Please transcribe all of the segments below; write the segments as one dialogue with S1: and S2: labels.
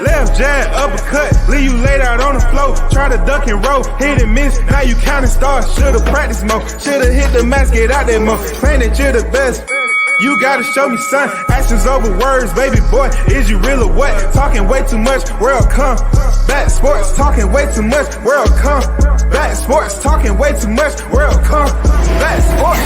S1: Left jab, uppercut, leave you laid out on the floor. Try to duck and roll, hit and miss. Now you counting stars, should've practiced more. Should've hit the mask, get out there more. Claim that you're the best. You gotta show me, son. Actions over words, baby boy. Is you real or what? Talking way too much, world come. Back sports, talking way too much, world come. Back sports, talking way too much, world come. Back sports,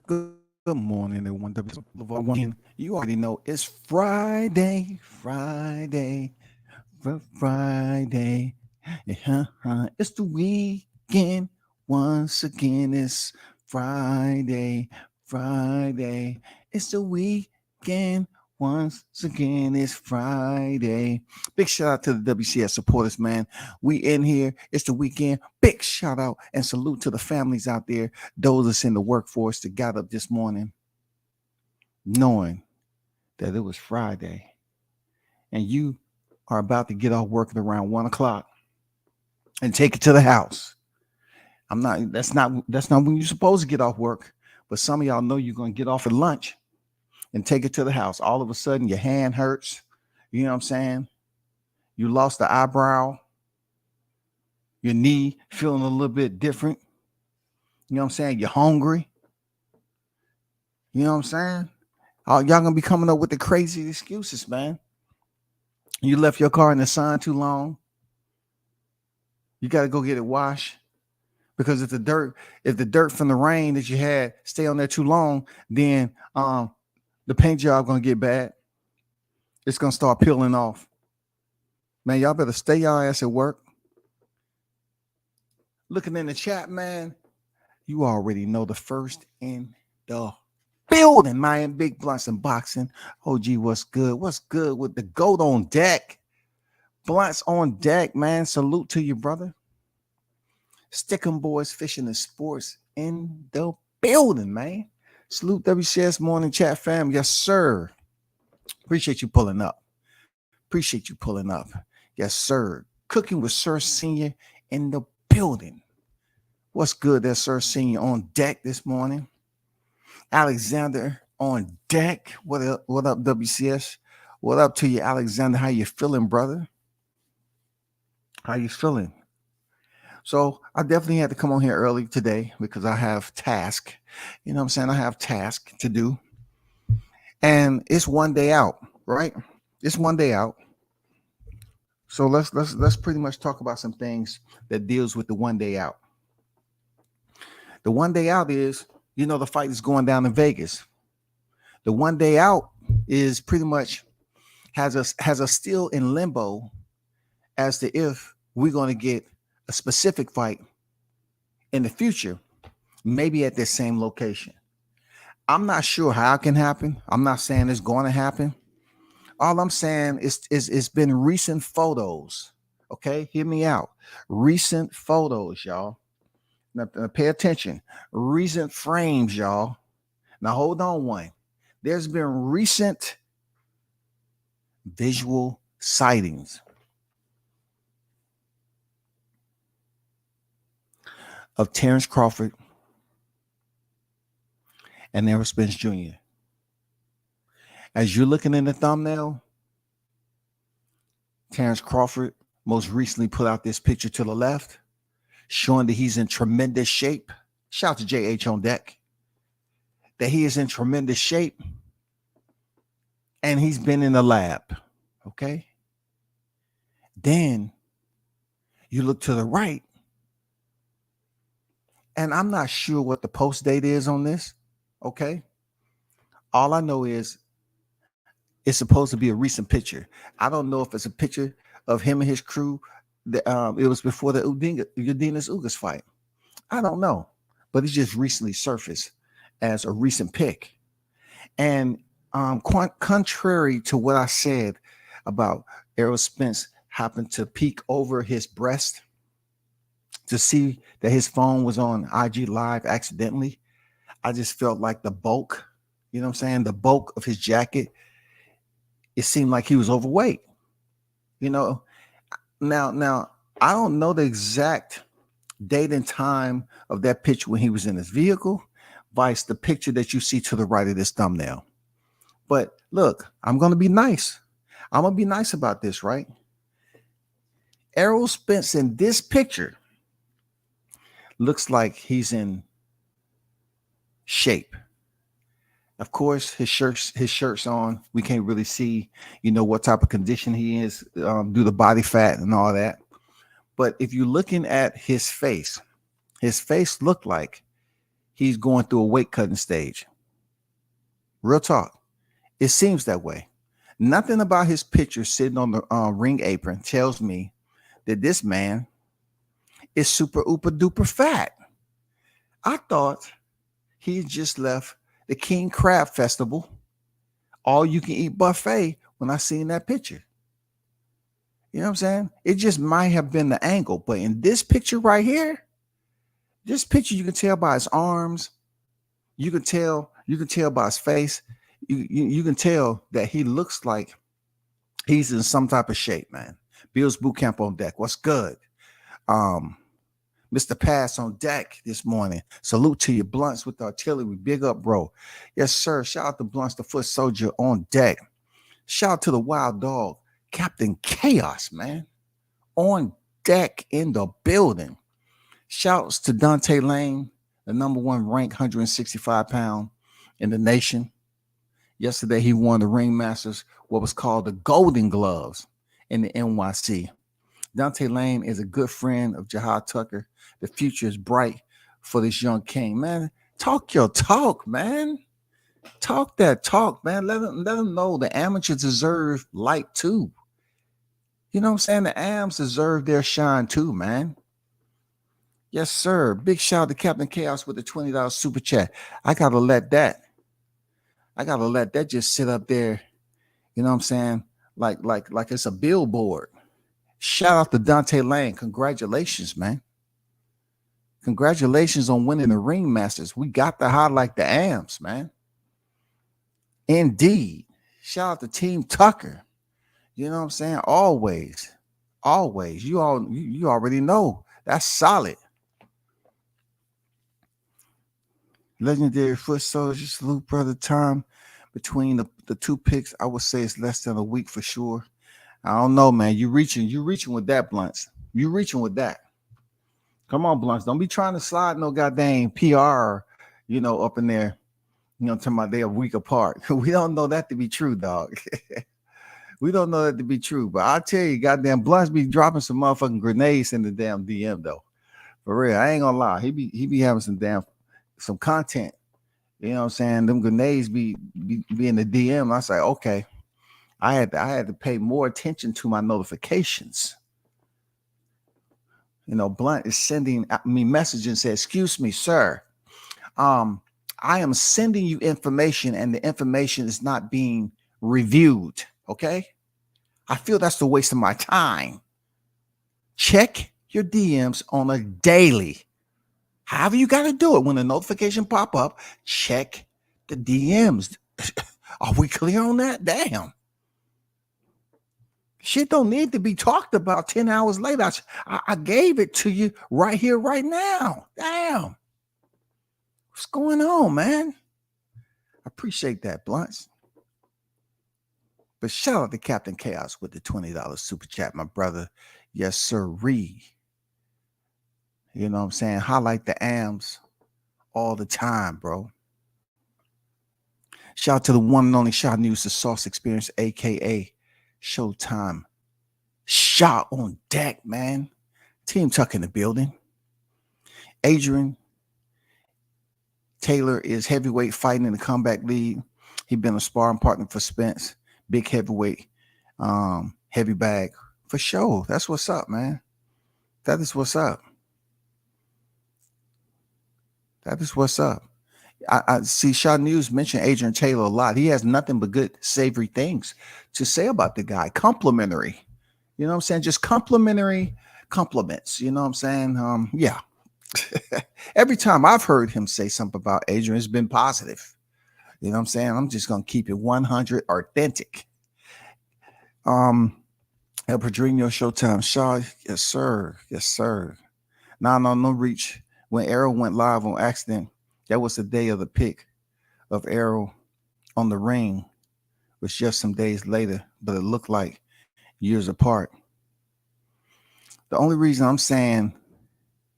S2: Good morning, everyone. You already know it's Friday. It's the weekend. Once again, it's Friday. It's the weekend. Once again, it's Friday. Big shout out to the WCS supporters, man. We in here. It's the weekend. Big shout out and salute to the families out there, those that's in the workforce that got up this morning knowing that it was Friday. And you are about to get off work at around 1 o'clock and take it to the house. That's not when you're supposed to get off work, but some of y'all know you're going to get off at lunch and take it to the house. All of a sudden, your hand hurts. You know what I'm saying? You lost the eyebrow. Your knee feeling a little bit different. You know what I'm saying? You're hungry. You know what I'm saying? Y'all going to be coming up with the crazy excuses, man. You left your car in the sun too long. You got to go get it washed. Because if the dirt from the rain that you had stay on there too long, then the paint job gonna get bad. It's gonna start peeling off. Man, y'all better stay y'all ass at work. Looking in the chat, man, you already know the first in the building, man. Big Blunts and Boxing. OG, what's good? What's good with the goat on deck? Blunts on deck, man. Salute to you, brother. Stickum Boys Fishing and Sports in the building, man. Salute WCS Morning Chat fam. Yes, sir. Appreciate you pulling up. Yes, sir. Cooking with Sir Senior in the building. What's good there, Sir Senior on deck this morning? Alexander on deck. What up, WCS? What up to you, Alexander? How you feeling, brother? How you feeling? So I definitely had to come on here early today because I have task. You know what I'm saying? I have task to do. And it's one day out, right? It's one day out. So let's pretty much talk about some things that deals with the one day out. The one day out is You know, the fight is going down in Vegas. The 1 day out is pretty much has us still in limbo as to if we're going to get a specific fight in the future, maybe at this same location. I'm not sure how it can happen. I'm not saying it's going to happen. All I'm saying is it's been recent photos. Okay, hear me out. Recent photos, y'all. Now pay attention. Recent frames, y'all. Now hold on one. There's been recent visual sightings of Terrence Crawford and Errol Spence Jr. As you're looking in the thumbnail, Terrence Crawford most recently put out this picture to the left, showing that he's in tremendous shape. Shout out to JH on deck. That he is in tremendous shape. And he's been in the lab. Okay. Then you look to the right. And I'm not sure what the post date is on this. Okay. All I know is it's supposed to be a recent picture. I don't know if it's a picture of him and his crew. It was before the Udinas Ugas fight. I don't know. But it's just recently surfaced as a recent pick. And contrary to what I said about Errol Spence happened to peek over his breast to see that his phone was on IG Live accidentally, I just felt like the bulk, you know what I'm saying? The bulk of his jacket, it seemed like he was overweight. You know, now I don't know the exact date and time of that picture when he was in his vehicle, vice the picture that you see to the right of this thumbnail. But look, I'm going to be nice. I'm going to be nice about this, right? Errol Spence in this picture looks like he's in shape. Of course, his shirt's on. We can't really see, you know, what type of condition he is due to body fat and all that. But if you're looking at his face looked like he's going through a weight cutting stage. Real talk. It seems that way. Nothing about his picture sitting on the ring apron tells me that this man is super ooper duper fat. I thought he just left the King Crab Festival, all you can eat buffet, when I seen that picture. You know what I'm saying? It just might have been the angle, but in this picture right here, this picture, you can tell by his arms, you can tell by his face, you can tell that he looks like he's in some type of shape, man. Bill's Boot Camp on deck. What's good? Mr. Pass on deck this morning. Salute to you, Blunts with the artillery. Big up, bro. Yes, sir. Shout out to Blunts, the foot soldier on deck. Shout out to the wild dog, Captain Chaos, man. On deck in the building. Shouts to Dante Lane, the number one ranked 165-pound in the nation. Yesterday, he won the Ringmasters, what was called the Golden Gloves in the NYC. Dante Lane is a good friend of Jahad Tucker. The future is bright for this young king, man. Talk your talk, man. Talk that talk, man. Let them know the amateurs deserve light too. You know what I'm saying? The AMs deserve their shine too, man. Yes, sir. Big shout out to Captain Chaos with the $20 super chat. I gotta let that just sit up there. You know what I'm saying? Like it's a billboard. Shout out to Dante Lane. Congratulations, man. Congratulations on winning the Ringmasters. We got to highlight the AMs, man. Indeed. Shout out to Team Tucker. You know what I'm saying? Always. You already know. That's solid. Legendary foot soldier. Salute, brother. Time between the two picks, I would say it's less than a week for sure. I don't know, man. You reaching with that, Blunts. You reaching with that. Come on, Blunts. Don't be trying to slide no goddamn PR, you know, up in there. You know, talking about they a week apart. We don't know that to be true, dog. We don't know that to be true. But I'll tell you, goddamn Blunts be dropping some motherfucking grenades in the damn DM, though. For real. I ain't gonna lie. He be having some content You know what I'm saying? Them grenades be in the DM. I was like, okay. I had to pay more attention to my notifications. You know, Blunt is sending me message and said, "Excuse me, sir. I am sending you information, and the information is not being reviewed." Okay. I feel that's the waste of my time. Check your DMs on a daily. However you got to do it. When the notification pop up, check the DMs. Are we clear on that? Damn. Shit don't need to be talked about 10 hours later. I gave it to you right here, right now. Damn. What's going on, man? I appreciate that, Blunts. But shout out to Captain Chaos with the $20 super chat, my brother. Yes, sirree. You know what I'm saying? Highlight the AMs all the time, bro. Shout out to the one and only Shot News, the Sauce Experience, a.k.a. Showtime. Shot on deck, man. Team Tuck in the building. Adrian Taylor is heavyweight fighting in the Comeback League. He's been a sparring partner for Spence. Big heavyweight, heavy bag. For sure. That's what's up, man. That is what's up. That is what's up. I see Shaw News mention Adrian Taylor a lot. He has nothing but good, savory things to say about the guy. Complimentary. You know what I'm saying? Just complimentary compliments. You know what I'm saying? Yeah. Every time I've heard him say something about Adrian, it's been positive. You know what I'm saying? I'm just going to keep it 100 authentic. El Padrino Showtime. Shaw, yes, sir. Yes, sir. No reach. When Arrow went live on accident, that was the day of the pick of Arrow on the ring. It was just some days later, but it looked like years apart. The only reason I'm saying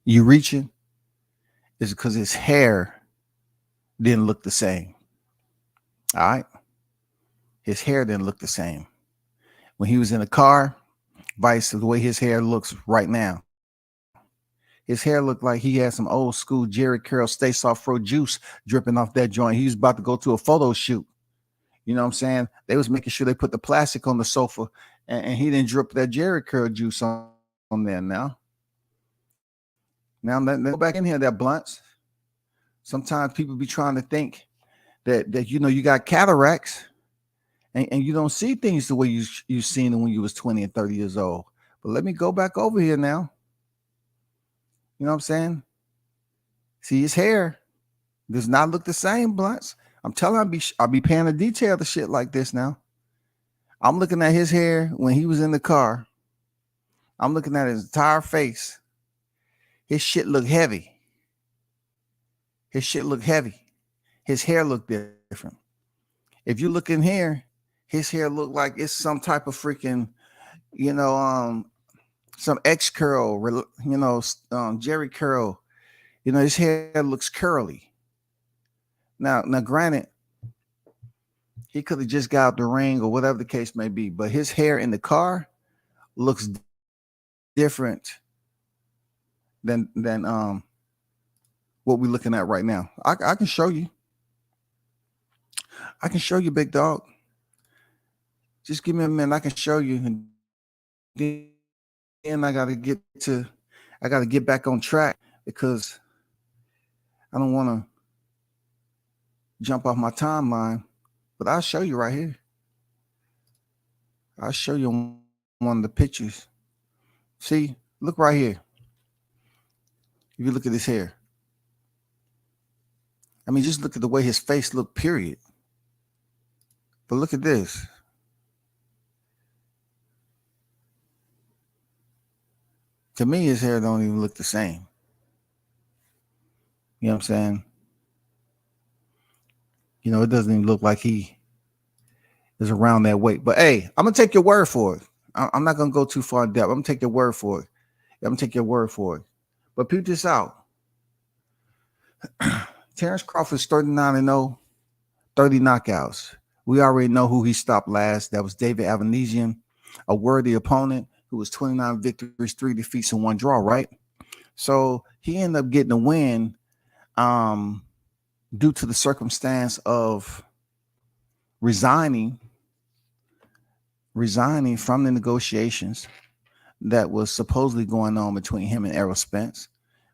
S2: you reaching is because his hair didn't look the same. All right? His hair didn't look the same. When he was in the car, vice the way his hair looks right now. His hair looked like he had some old school Jerry Curl Stay Soft Fro juice dripping off that joint. He was about to go to a photo shoot. You know what I'm saying? They was making sure they put the plastic on the sofa, and he didn't drip that Jerry Curl juice on there now. Now, let go back in here, that Blunts. Sometimes people be trying to think that you know, you got cataracts and you don't see things the way you seen them when you was 20 and 30 years old. But let me go back over here now. You know what I'm saying? See, his hair does not look the same, Blunts. I'm telling you, I'll be paying the detail to shit like this now. I'm looking at his hair when he was in the car. I'm looking at his entire face. His shit looked heavy. His shit looked heavy. His hair looked different. If you look in here, his hair looked like it's some type of freaking, you know, some X curl, you know, Jerry curl. You know, his hair looks curly. Now, granted, he could have just got out the ring or whatever the case may be, but his hair in the car looks different than what we're looking at right now. I can show you. I can show you, big dog. Just give me a minute. I can show you. And then I got to get back on track because I don't want to jump off my timeline, but I'll show you right here. I'll show you one of the pictures. See, look right here. If you look at his hair, I mean, just look at the way his face looked, period. But look at this. To me, his hair don't even look the same. You know what I'm saying? You know, it doesn't even look like he is around that weight. But hey, I'm going to take your word for it. I'm not going to go too far in depth. I'm going to take your word for it. I'm going to take your word for it. But peep this out. Terrence Crawford's 39-0, 30 knockouts. We already know who he stopped last. That was David Avanesian, a worthy opponent who was 29 victories, 3 defeats, and 1 draw, right? So he ended up getting a win due to the circumstance of resigning from the negotiations that was supposedly going on between him and Errol Spence,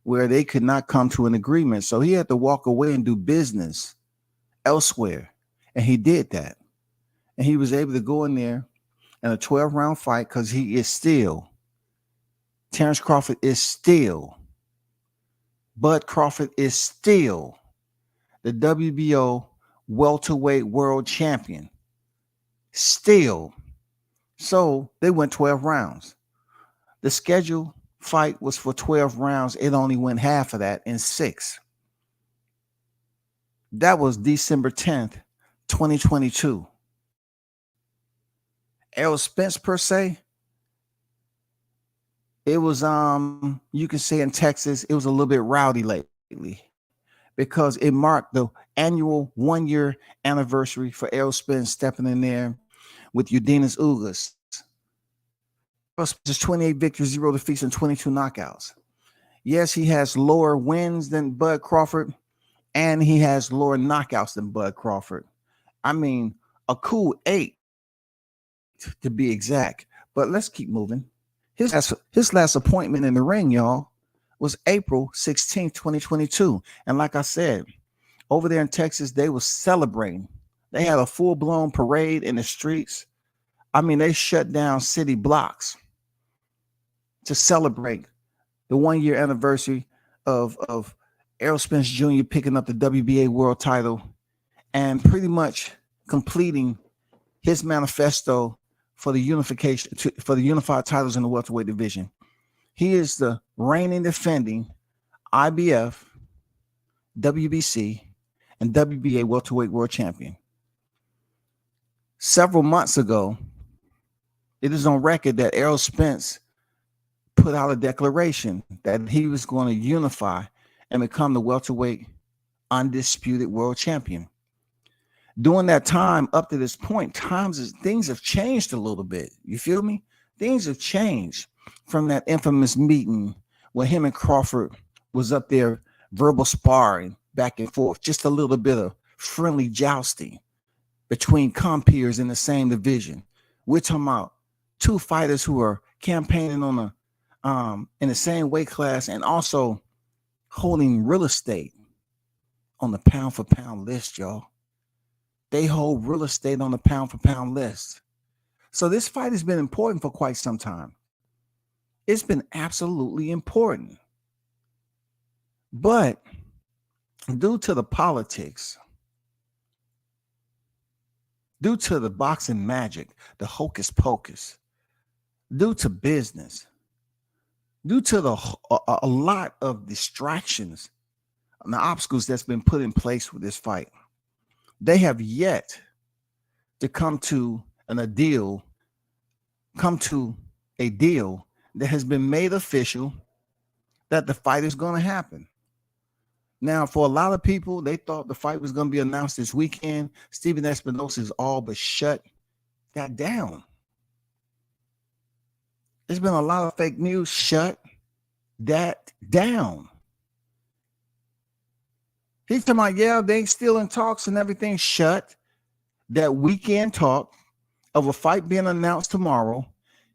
S2: where they could not come to an agreement. So he had to walk away and do business elsewhere. And he did that. And he was able to go in there in a 12-round fight because Terrence Crawford is still, Bud Crawford is still the WBO welterweight world champion. Still. So they went 12 rounds. The scheduled fight was for 12 rounds. It only went half of that in 6. That was December 10th, 2022. Errol Spence, per se, it was, you can say in Texas, it was a little bit rowdy lately because it marked the annual 1-year anniversary for Errol Spence stepping in there with Udenis Ugas. Errol Spence 28 victories, 0 defeats, and 22 knockouts. Yes, he has lower wins than Bud Crawford, and he has lower knockouts than Bud Crawford. I mean, a cool 8 to be exact. But let's keep moving. His last appointment in the ring, y'all, was April 16th, 2022. And like I said, over there in Texas, they were celebrating. They had a full-blown parade in the streets. I mean, they shut down city blocks to celebrate the 1-year anniversary of Errol Spence Jr. picking up the WBA world title and pretty much completing his manifesto for the unified titles in the welterweight division. He is the reigning defending IBF, WBC, and WBA welterweight world champion. Several months ago, it is on record that Errol Spence put out a declaration that he was going to unify and become the welterweight undisputed world champion. During that time, up to this point, things have changed a little bit. You feel me? Things have changed from that infamous meeting where him and Crawford was up there verbal sparring back and forth, just a little bit of friendly jousting between compeers in the same division. We're talking about 2 fighters who are campaigning on in the same weight class and also holding real estate on the pound for pound list, y'all. They hold real estate on the pound for pound list. So this fight has been important for quite some time. It's been absolutely important. But due to the politics, due to the boxing magic, the hocus pocus, due to business, due to a lot of distractions and the obstacles that's been put in place with this fight, they have yet to come to a deal that has been made official that the fight is going to happen. Now, for a lot of people, they thought the fight was going to be announced this weekend. Steven Espinosa is all but shut that down. There's been a lot of fake news. Shut that down. He's talking about, yeah, they still in talks and everything. Shut that weekend talk of a fight being announced tomorrow.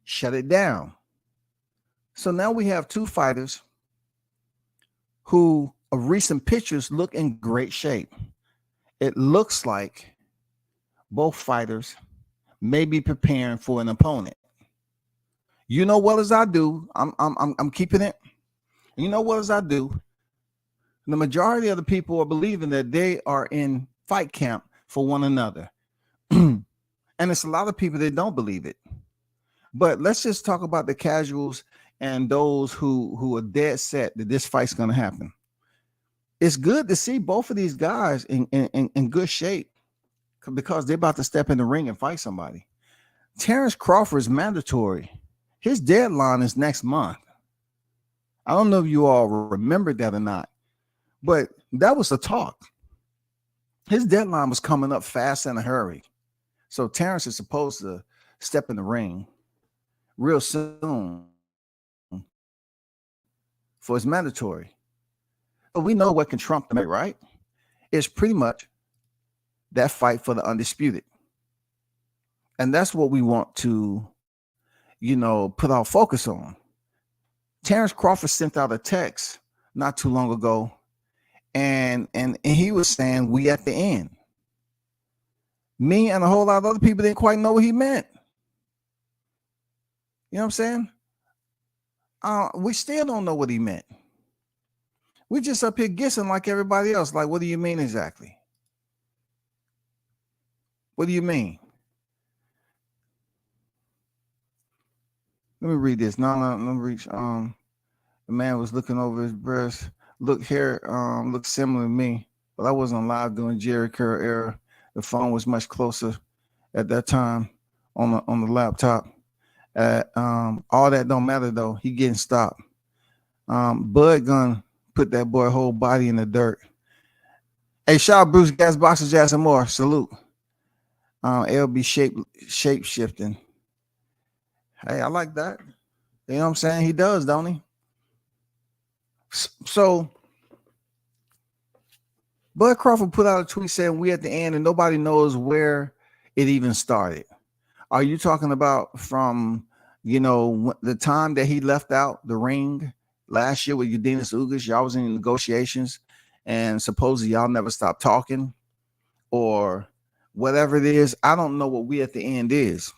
S2: Shut it down. So now we have 2 fighters who of recent pictures look in great shape. It looks like both fighters may be preparing for an opponent. You know well as I do, I'm keeping it. You know well as I do, the majority of the people are believing that they are in fight camp for one another. And it's a lot of people that don't believe it. But let's just talk about the casuals and those who are dead set that this fight's going to happen. It's good to see both of these guys in good shape because they're about to step in the ring and fight somebody. Terrence Crawford is mandatory. His deadline is next month. I don't know if you all remember that or not, but that was the talk. His deadline was coming up fast in a hurry. So Terrence is supposed to step in the ring real soon for his mandatory. But we know what can trump them, right? is pretty much that fight for the undisputed. And that's what we want to, put our focus on. Terrence Crawford sent out a text not too long ago, and he was saying we at the end. Me and a whole lot of other people didn't quite know what he meant. You know what I'm saying? We still don't know what he meant. We just up here guessing like everybody else. Like, what do you mean exactly? What do you mean? Let me read this. No, let me reach. The man was looking over his breast. Looked similar to me, but I wasn't live during Jerry Curl era. The phone was much closer at that time on the laptop. All that don't matter though. He getting stopped. Bud Gun put that boy whole body in the dirt. Hey, shout out Bruce Gas Boxer Jackson Moore. Salute. LB shape shifting. Hey, I like that. You know what I'm saying? He does, don't he? So Bud Crawford put out a tweet saying we at the end and nobody knows where it even started. Are you talking about from, the time that he left out the ring last year with Udenis Ugas? Y'all was in negotiations and supposedly y'all never stopped talking or whatever it is. I don't know what we at the end is.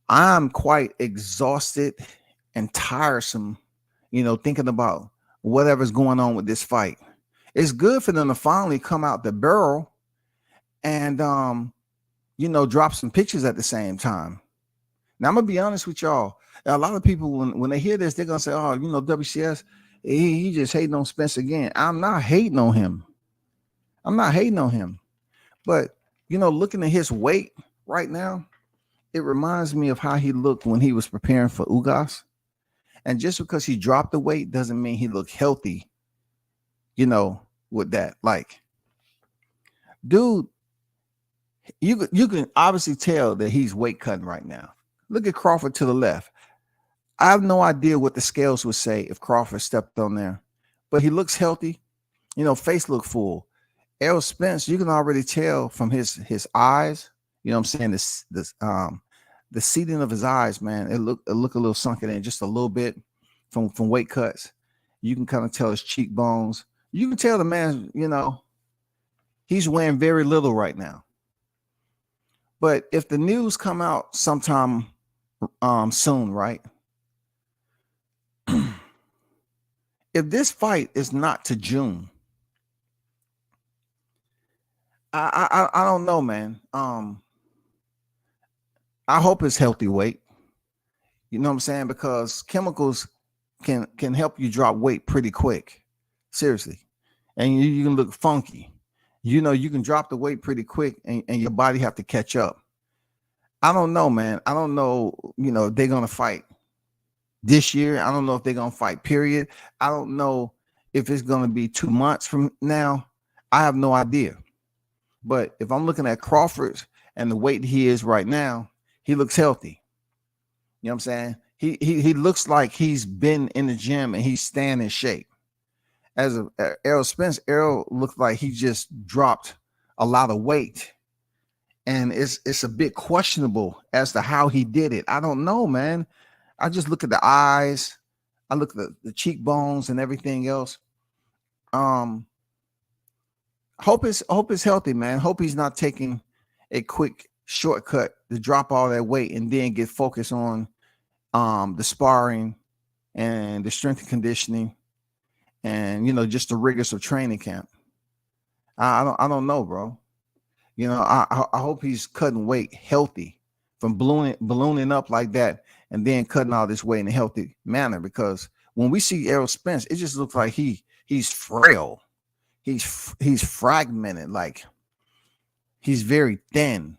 S2: I'm quite exhausted and tiresome, thinking about whatever's going on with this fight. It's good for them to finally come out the barrel and, drop some pictures at the same time. Now, I'm going to be honest with y'all. A lot of people, when they hear this, they're going to say, oh, WCS, he just hating on Spence again. I'm not hating on him. But, looking at his weight right now, it reminds me of how he looked when he was preparing for Ugas. And just because he dropped the weight doesn't mean he looked healthy, with that. Like, dude, you can obviously tell that he's weight cutting right now. Look at Crawford to the left. I have no idea what the scales would say if Crawford stepped on there, but he looks healthy. Face look full. Errol Spence, you can already tell from his eyes. You know what I'm saying? The seating of his eyes, man, it look a little sunken in just a little bit from weight cuts. You can kind of tell his cheekbones. You can tell the man, he's weighing very little right now. But if the news come out sometime soon, right? If this fight is not to June, I don't know, man. I hope it's healthy weight. You know what I'm saying? Because chemicals can help you drop weight pretty quick. Seriously. And you can look funky. You can drop the weight pretty quick and your body have to catch up. I don't know, man. I don't know, if they're going to fight this year. I don't know if they're going to fight, period. I don't know if it's going to be 2 months from now. I have no idea. But if I'm looking at Crawford and the weight he is right now, he looks healthy. You know what I'm saying? He looks like he's been in the gym and he's staying in shape. As Errol Spence, Errol looked like he just dropped a lot of weight. And it's a bit questionable as to how he did it. I don't know, man. I just look at the eyes. I look at the cheekbones and everything else. Hope it's healthy, man. Hope he's not taking a quick shortcut to drop all that weight and then get focused on the sparring and the strength and conditioning and just the rigors of training camp. I don't know, bro. I hope he's cutting weight healthy from ballooning up like that and then cutting all this weight in a healthy manner. Because when we see Errol Spence, it just looks like he's frail. He's fragmented, like he's very thin,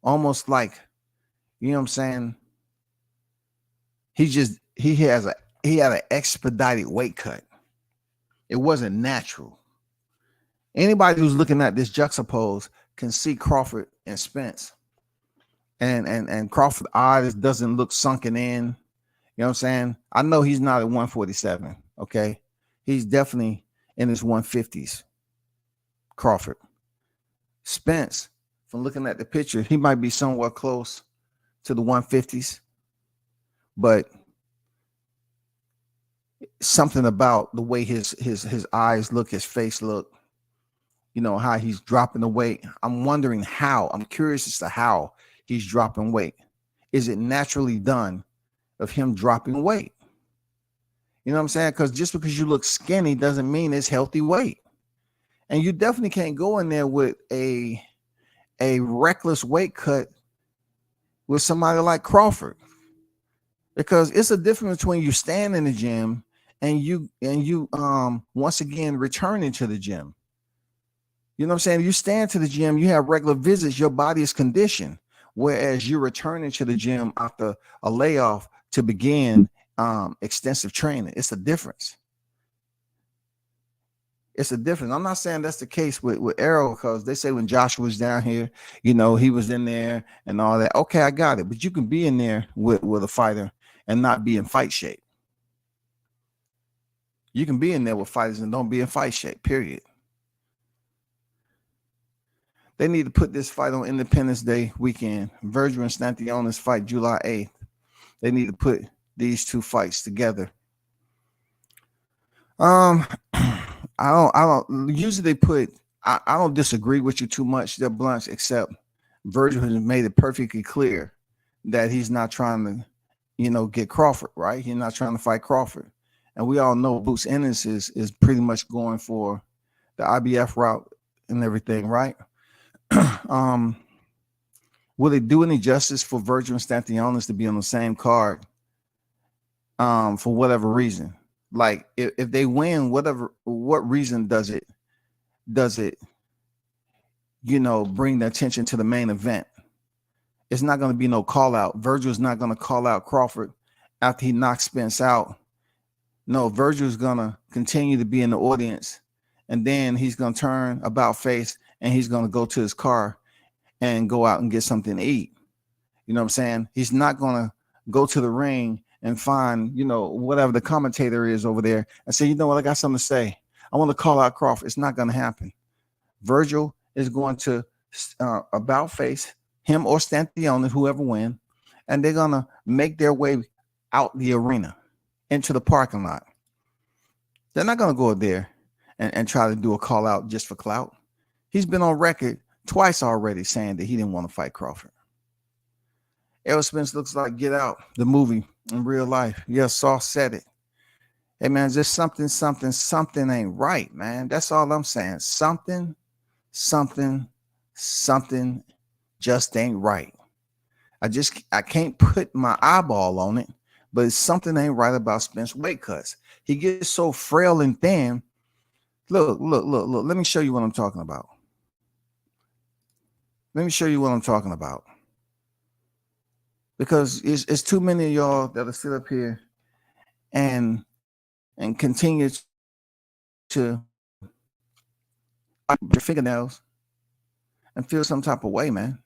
S2: almost like, you know what I'm saying? He had an expedited weight cut. It wasn't natural. Anybody who's looking at this juxtapose can see Crawford and Spence. And Crawford eyes doesn't look sunken in. You know what I'm saying? I know he's not at 147. Okay. He's definitely in his 150s. Crawford. Spence, from looking at the picture, he might be somewhat close to the 150s, but something about the way his eyes look, his face look, how he's dropping the weight. I'm wondering how. I'm curious as to how he's dropping weight. Is it naturally done of him dropping weight? You know what I'm saying? Because just because you look skinny doesn't mean it's healthy weight. And you definitely can't go in there with a reckless weight cut with somebody like Crawford, because it's a difference between you staying in the gym and you once again returning to the gym. You know what I'm saying? You stand to the gym, you have regular visits, your body is conditioned, whereas you're returning to the gym after a layoff to begin extensive training. It's a difference. It's a difference. I'm not saying that's the case with Arrow, because they say when Joshua was down here, he was in there and all that. Okay, I got it. But you can be in there with a fighter and not be in fight shape. You can be in there with fighters and don't be in fight shape, period. They need to put this fight on Independence Day weekend. Virgil and Stantionis fight July 8th. They need to put these two fights together. I don't usually I don't disagree with you too much, they're blunts, except Virgil has made it perfectly clear that he's not trying to, get Crawford, right? He's not trying to fight Crawford. And we all know Boots Ennis is pretty much going for the IBF route and everything, right? Will it do any justice for Virgil and Stantionis to be on the same card for whatever reason? Like if they win, what reason does it bring the attention to the main event? It's not going to be no call out. Virgil's not going to call out Crawford after he knocks Spence out. No, Virgil's going to continue to be in the audience, and then he's going to turn about face and he's going to go to his car and go out and get something to eat. You know what I'm saying? He's not going to go to the ring and find, whatever the commentator is over there and say, what, I got something to say. I want to call out Crawford. It's not going to happen. Virgil is going to about face him or Stantionis, whoever wins, and they're going to make their way out the arena into the parking lot. They're not going to go there and try to do a call out just for clout. He's been on record twice already saying that he didn't want to fight Crawford. Errol Spence looks like Get Out, the movie, in real life. Yes, Sauce said it. Hey, man, just something ain't right, man. That's all I'm saying. Something just ain't right. I can't put my eyeball on it, but something ain't right about Spence weight cuts. He gets so frail and thin. Look. Let me show you what I'm talking about. Because it's too many of y'all that'll sit up here and continue to your fingernails and feel some type of way, man.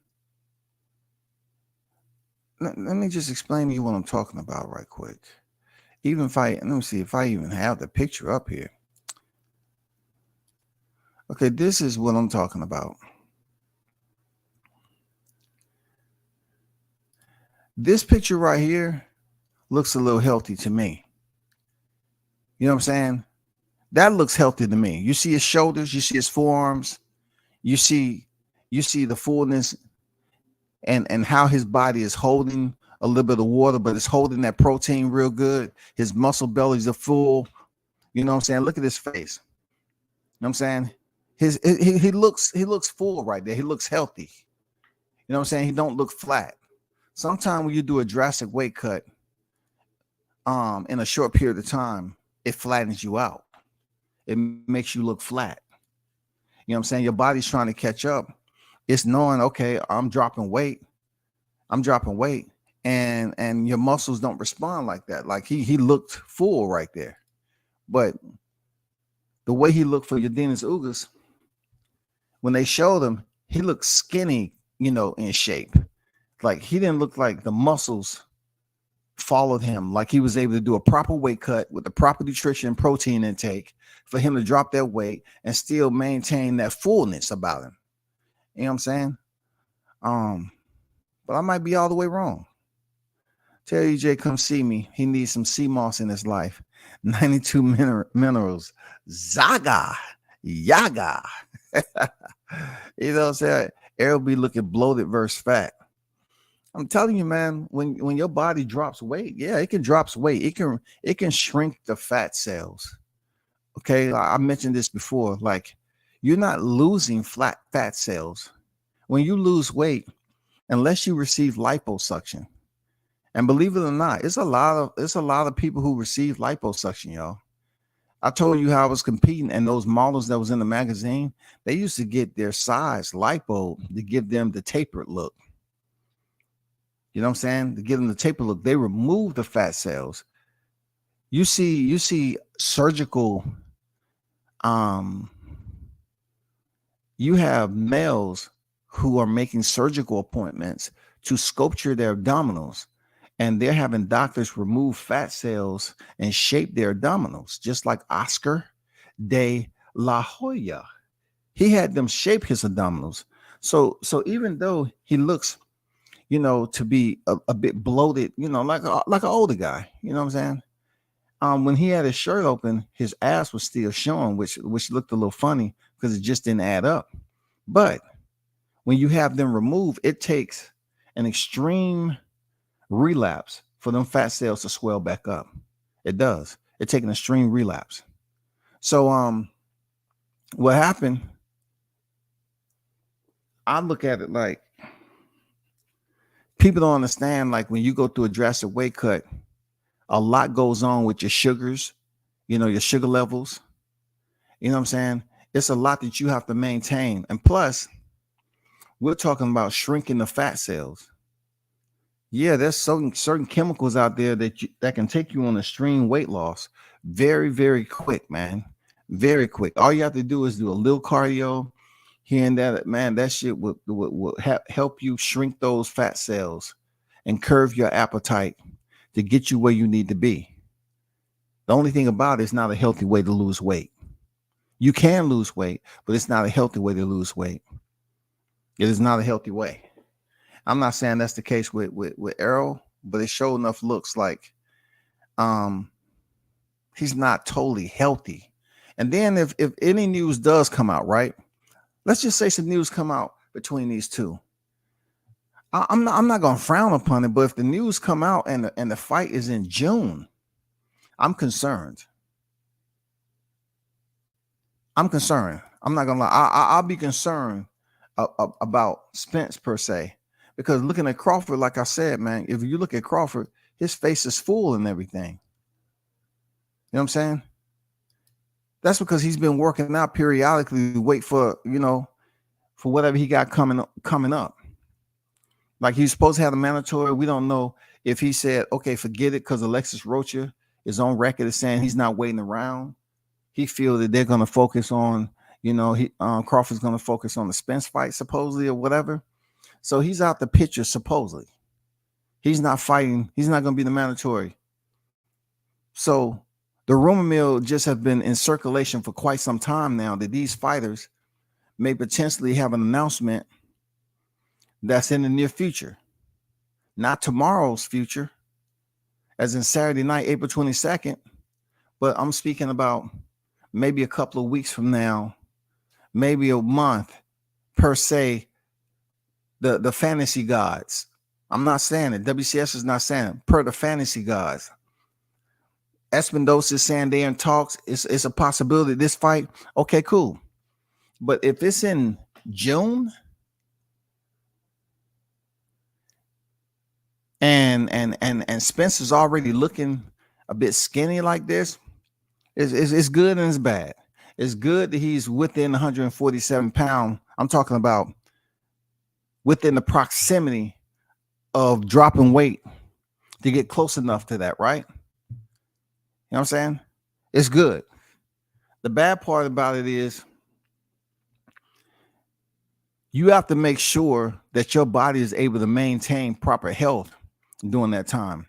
S2: Let me just explain to you what I'm talking about right quick. Let me see if I even have the picture up here. Okay, this is what I'm talking about. This picture right here looks a little healthy to me. You know what I'm saying? That looks healthy to me. You see his shoulders, you see his forearms, you see the fullness and how his body is holding a little bit of water, but it's holding that protein real good. His muscle bellies are full. You know what I'm saying? Look at his face. You know what I'm saying? He looks full right there. He looks healthy. You know what I'm saying? He don't look flat. Sometimes when you do a drastic weight cut in a short period of time, it flattens you out. It makes you look flat. You know what I'm saying? Your body's trying to catch up. It's knowing, okay, I'm dropping weight, and your muscles don't respond like that. Like he looked full right there, but the way he looked for Yordenis Ugas, when they showed him, he looked skinny, in shape. Like he didn't look like the muscles followed him. Like he was able to do a proper weight cut with the proper nutrition and protein intake for him to drop that weight and still maintain that fullness about him. You know what I'm saying? But I might be all the way wrong. Tell EJ, come see me. He needs some sea moss in his life. 92 minerals. Zaga. Yaga. You know what I'm saying? Errol be looking bloated versus fat. I'm telling you, man, when your body drops weight, yeah, it can drop weight. It can shrink the fat cells. Okay, I mentioned this before. Like, you're not losing fat cells when you lose weight, unless you receive liposuction. And believe it or not, it's a lot of people who receive liposuction, y'all. I told you how I was competing, and those models that was in the magazine, they used to get their size lipo to give them the tapered look. You know what I'm saying? To give them the taper look, they remove the fat cells. You see surgical, you have males who are making surgical appointments to sculpture their abdominals, and they're having doctors remove fat cells and shape their abdominals, just like Oscar de la Hoya. He had them shape his abdominals. So even though he looks, to be a bit bloated, like an older guy, you know what I'm saying? When he had his shirt open, his ass was still showing, which looked a little funny because it just didn't add up. But when you have them removed, it takes an extreme relapse for them fat cells to swell back up. It does. It takes an extreme relapse. So what happened? I look at it like, people don't understand, like, when you go through a drastic weight cut, a lot goes on with your sugars, your sugar levels. You know what I'm saying? It's a lot that you have to maintain. And plus, we're talking about shrinking the fat cells. Yeah, there's certain chemicals out there that can take you on extreme weight loss very, very quick, man. Very quick. All you have to do is do a little cardio here and there. Man, that shit will help you shrink those fat cells and curve your appetite to get you where you need to be. The only thing about it is not a healthy way to lose weight. You can lose weight, but it's not a healthy way to lose weight. It is not a healthy way. I'm not saying that's the case with Errol, but it sure enough looks like he's not totally healthy. And then if any news does come out, right? Let's just say some news come out between these two. I'm not going to frown upon it, but if the news come out and the fight is in June, I'm concerned. I'm concerned. I'm not going to lie. I'll be concerned about Spence per se, because looking at Crawford, like I said, man, if you look at Crawford, his face is full and everything. You know what I'm saying? That's because he's been working out periodically to wait for, for whatever he got coming up. Like, he's supposed to have a mandatory. We don't know if he said, okay, forget it, because Alexis Rocha is on record as saying he's not waiting around. He feels that they're going to focus on, Crawford's going to focus on the Spence fight, supposedly, or whatever. So he's out the picture, supposedly. He's not fighting. He's not going to be the mandatory. So the rumor mill just have been in circulation for quite some time now that these fighters may potentially have an announcement that's in the near future. Not tomorrow's future, as in Saturday night, April 22nd, but I'm speaking about maybe a couple of weeks from now, maybe a month, per se, the fantasy gods. I'm not saying it. WCS is not saying it. Per the fantasy gods. Espinosa is saying they're in talks. It's a possibility this fight. Okay, cool. But if it's in June and Spence is already looking a bit skinny like this, it's good and it's bad. It's good that he's within 147 pounds. I'm talking about within the proximity of dropping weight to get close enough to that, right? You know what I'm saying? It's good. The bad part about it is you have to make sure that your body is able to maintain proper health during that time.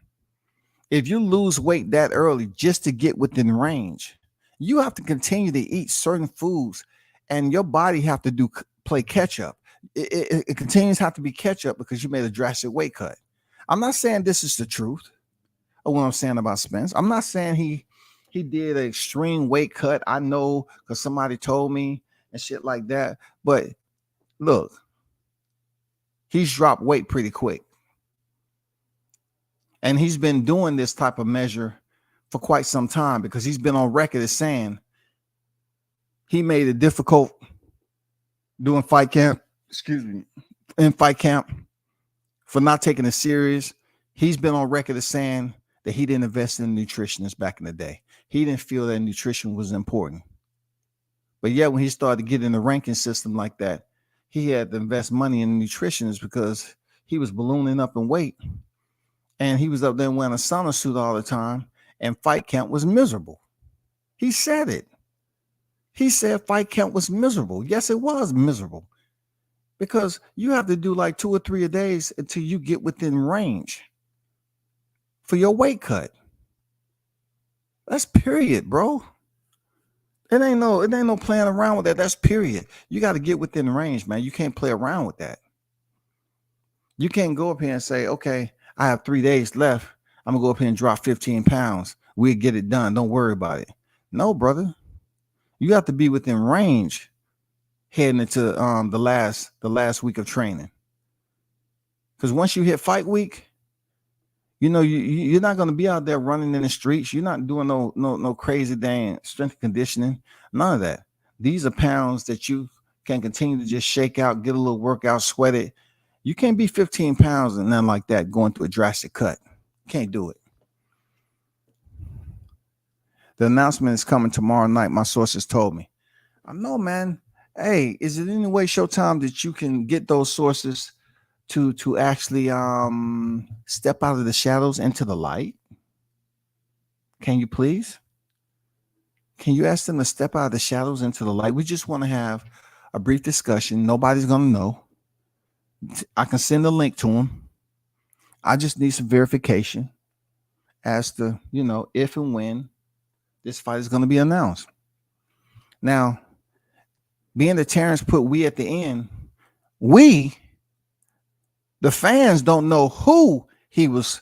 S2: If you lose weight that early just to get within range, You have to continue to eat certain foods, and your body have to play catch up. It continues to have to be catch up because you made a drastic weight cut. I'm not saying this is the truth of what I'm saying about Spence. I'm not saying he did an extreme weight cut. I know because somebody told me and shit like that. But look, he's dropped weight pretty quick. And he's been doing this type of measure for quite some time because he's been on record as saying he made it difficult doing fight camp, in fight camp for not taking it serious. He's been on record as saying that he didn't invest in a nutritionist back in the day. He didn't feel that nutrition was important. But yet when he started to get in the ranking system like that, he had to invest money in nutritionists because he was ballooning up in weight. And he was up there wearing a sauna suit all the time, and fight camp was miserable. He said it. He said fight camp was miserable. Yes, it was miserable because you have to do like 2 or 3 a days until you get within range for your weight cut. That's period, bro. It ain't no playing around with that. That's period. You got to get within range, man. You can't play around with that. You can't go up here and say, okay, I have 3 days left. I'm gonna go up here and drop 15 pounds. We'll get it done. Don't worry about it. No, brother. You have to be within range heading into the last week of training. Because once you hit fight week, you know you're not gonna be out there running in the streets. You're not doing no crazy dang strength and conditioning. None of that. These are pounds that you can continue to just shake out, get a little workout, sweat it. You can't be 15 pounds and nothing like that going through a drastic cut. Can't do it. The announcement is coming tomorrow night. My sources told me. I know, man. Hey, is it any way, Showtime, that you can get those sources to actually step out of the shadows into the light? Can you please? Can you ask them to step out of the shadows into the light? We just want to have a brief discussion. Nobody's going to know. I can send a link to them. I just need some verification as to, if and when this fight is going to be announced. Now, being that Terrence put we at the end, the fans don't know who he was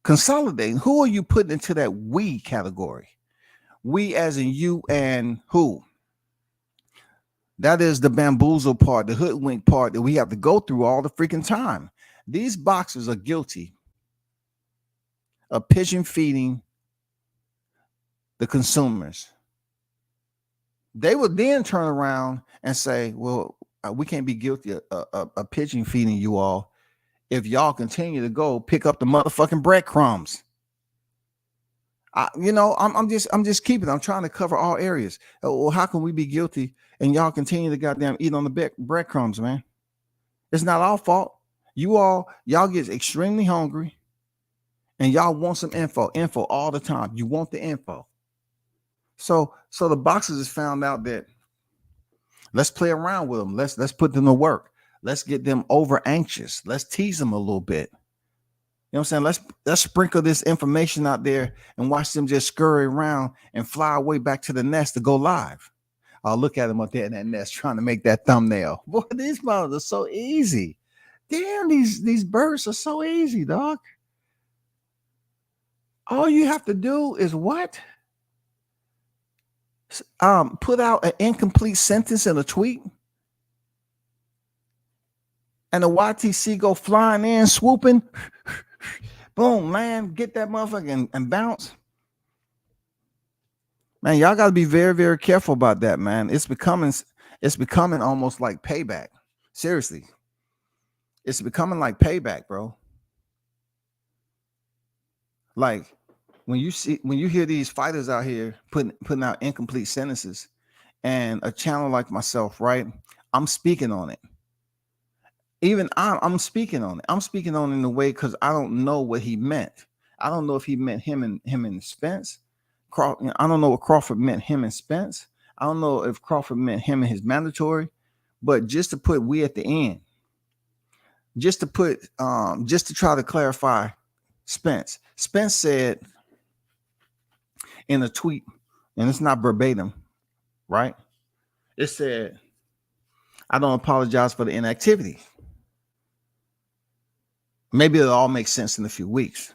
S2: consolidating. Who are you putting into that we category? We as in you and who? That is the bamboozle part, the hoodwink part that we have to go through all the freaking time. These boxers are guilty of pigeon feeding the consumers. They would then turn around and say, well, we can't be guilty of pigeon feeding you all if y'all continue to go pick up the motherfucking breadcrumbs. I'm just keeping. I'm trying to cover all areas. Well, how can we be guilty and y'all continue to goddamn eat on the breadcrumbs, man? It's not our fault. Y'all get extremely hungry, and y'all want some info all the time. You want the info. So the boxers has found out that let's play around with them. Let's put them to work. Let's get them over anxious. Let's tease them a little bit. You know what I'm saying? Let's sprinkle this information out there and watch them just scurry around and fly away back to the nest to go live. I'll look at them up there in that nest trying to make that thumbnail. Boy, these models are so easy. Damn, these birds are so easy, dog. All you have to do is what? Put out an incomplete sentence in a tweet, and the YTC go flying in, swooping. Boom, man, get that motherfucker and bounce. Man, y'all got to be very, very careful about that, man. It's becoming almost like payback. Seriously. It's becoming like payback, bro. Like when you hear these fighters out here putting out incomplete sentences, and a channel like myself, right? I'm speaking on it. Even I'm speaking on it. I'm speaking on it in a way because I don't know what he meant. I don't know if he meant him and Spence. I don't know what Crawford meant him and Spence. I don't know if Crawford meant him and his mandatory. But just to put we at the end, just to try to clarify Spence. Spence said in a tweet and it's not verbatim, right? It said, I don't apologize for the inactivity. Maybe it'll all make sense in a few weeks.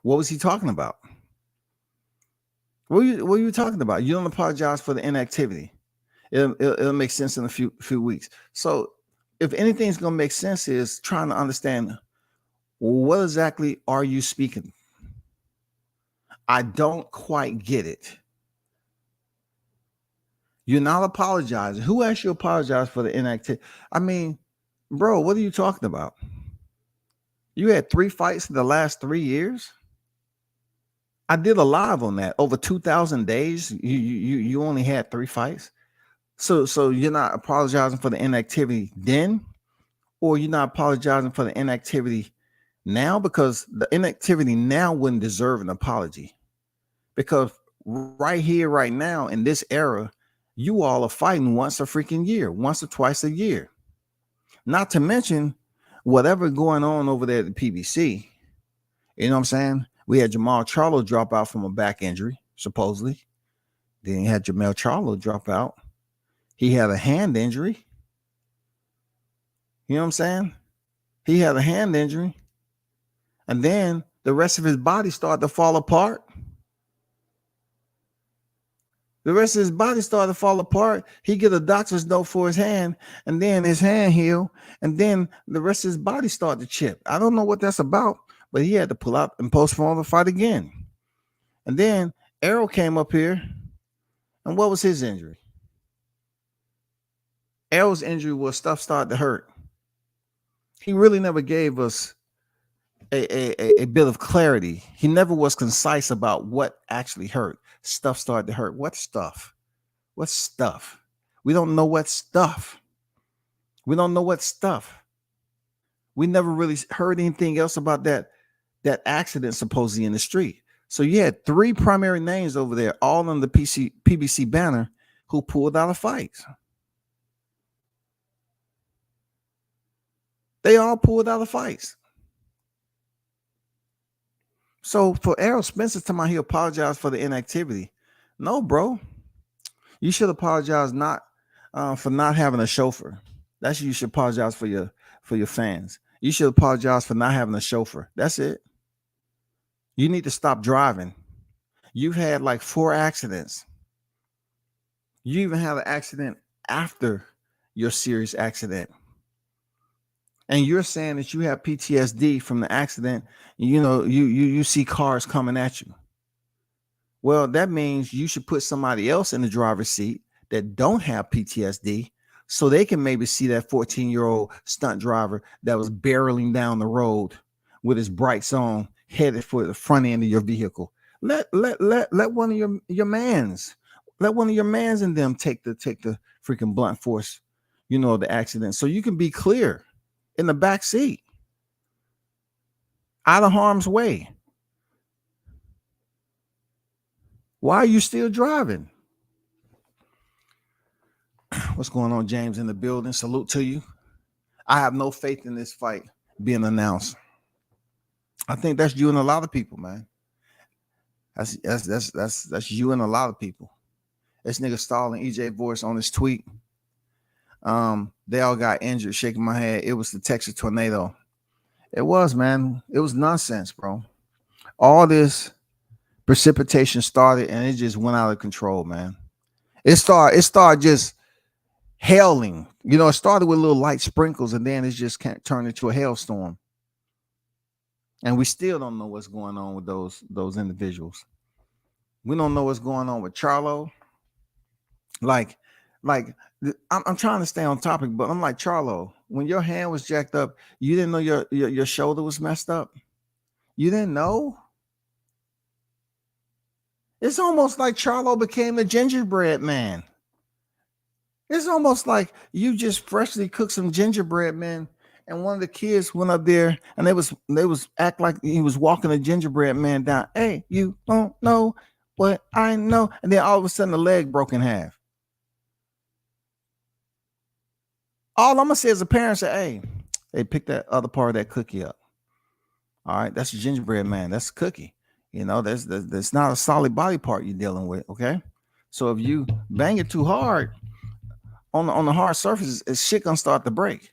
S2: What was he talking about? What were you talking about? You don't apologize for the inactivity. It'll make sense in a few weeks. So if anything's going to make sense is trying to understand, what exactly are you speaking? I don't quite get it. You're not apologizing. Who asked you to apologize for the inactivity? I mean, bro, what are you talking about? You had 3 fights in the last 3 years. I did a live on that. Over 2,000 days, you only had 3 fights. So you're not apologizing for the inactivity then, or you're not apologizing for the inactivity now, because the inactivity now wouldn't deserve an apology. Because right here, right now, in this era, you all are fighting once a freaking year, once or twice a year. Not to mention whatever going on over there at the PBC. You know what I'm saying? We had Jamal Charlo drop out from a back injury, supposedly. Then you had Jamel Charlo drop out. He had a hand injury. You know what I'm saying? He had a hand injury. And then the rest of his body started to fall apart. The rest of his body started to fall apart. He get a doctor's note for his hand, and then his hand healed, and then the rest of his body started to chip. I don't know what that's about, but he had to pull out and postpone the fight again. And then Errol came up here, and what was his injury? Errol's injury was stuff started to hurt. He really never gave us a bit of clarity. He never was concise about what actually hurt. Stuff started to hurt. What stuff? What stuff? We don't know what stuff. We don't know what stuff. We never really heard anything else about that accident supposedly in the street. So you had 3 primary names over there, all on the PBC banner, who pulled out of fights. They all pulled out of fights. So for Errol Spence to tell me he apologized for the inactivity, no, bro. You should apologize not for not having a chauffeur. That's you should apologize for your fans. You should apologize for not having a chauffeur. That's it. You need to stop driving. You've had like 4 accidents. You even had an accident after your serious accident. And you're saying that you have PTSD from the accident. You know, you see cars coming at you. Well, that means you should put somebody else in the driver's seat that don't have PTSD, so they can maybe see that 14-year-old stunt driver that was barreling down the road with his brights on, headed for the front end of your vehicle. Let one of your mans, let one of your mans in them take the freaking blunt force, you know, the accident, so you can be clear in the back seat, out of harm's way. Why are you still driving? What's going on, James, in the building? Salute to you. I have no faith in this fight being announced. I think that's you and a lot of people, man. That's you and a lot of people. This nigga stalling EJ Voice on his tweet. They all got injured, shaking my head. It was the Texas tornado. It was, man. It was nonsense, bro. All this precipitation started and it just went out of control, man. It started just hailing. You know, it started with little light sprinkles and then it just can't turn into a hailstorm. And we still don't know what's going on with those individuals. We don't know what's going on with Charlo. Like I'm trying to stay on topic, but I'm like, Charlo, when your hand was jacked up, you didn't know your shoulder was messed up? You didn't know? It's almost like Charlo became the gingerbread man. It's almost like you just freshly cooked some gingerbread, man, and one of the kids went up there and they was act like he was walking a gingerbread man down. Hey, you don't know what I know. And then all of a sudden the leg broke in half. All I'm gonna say as a parent, say, hey, pick that other part of that cookie up. All right, that's a gingerbread man. That's a cookie. You know, that's not a solid body part you're dealing with. Okay, So if you bang it too hard on the hard surfaces, it's shit gonna start to break.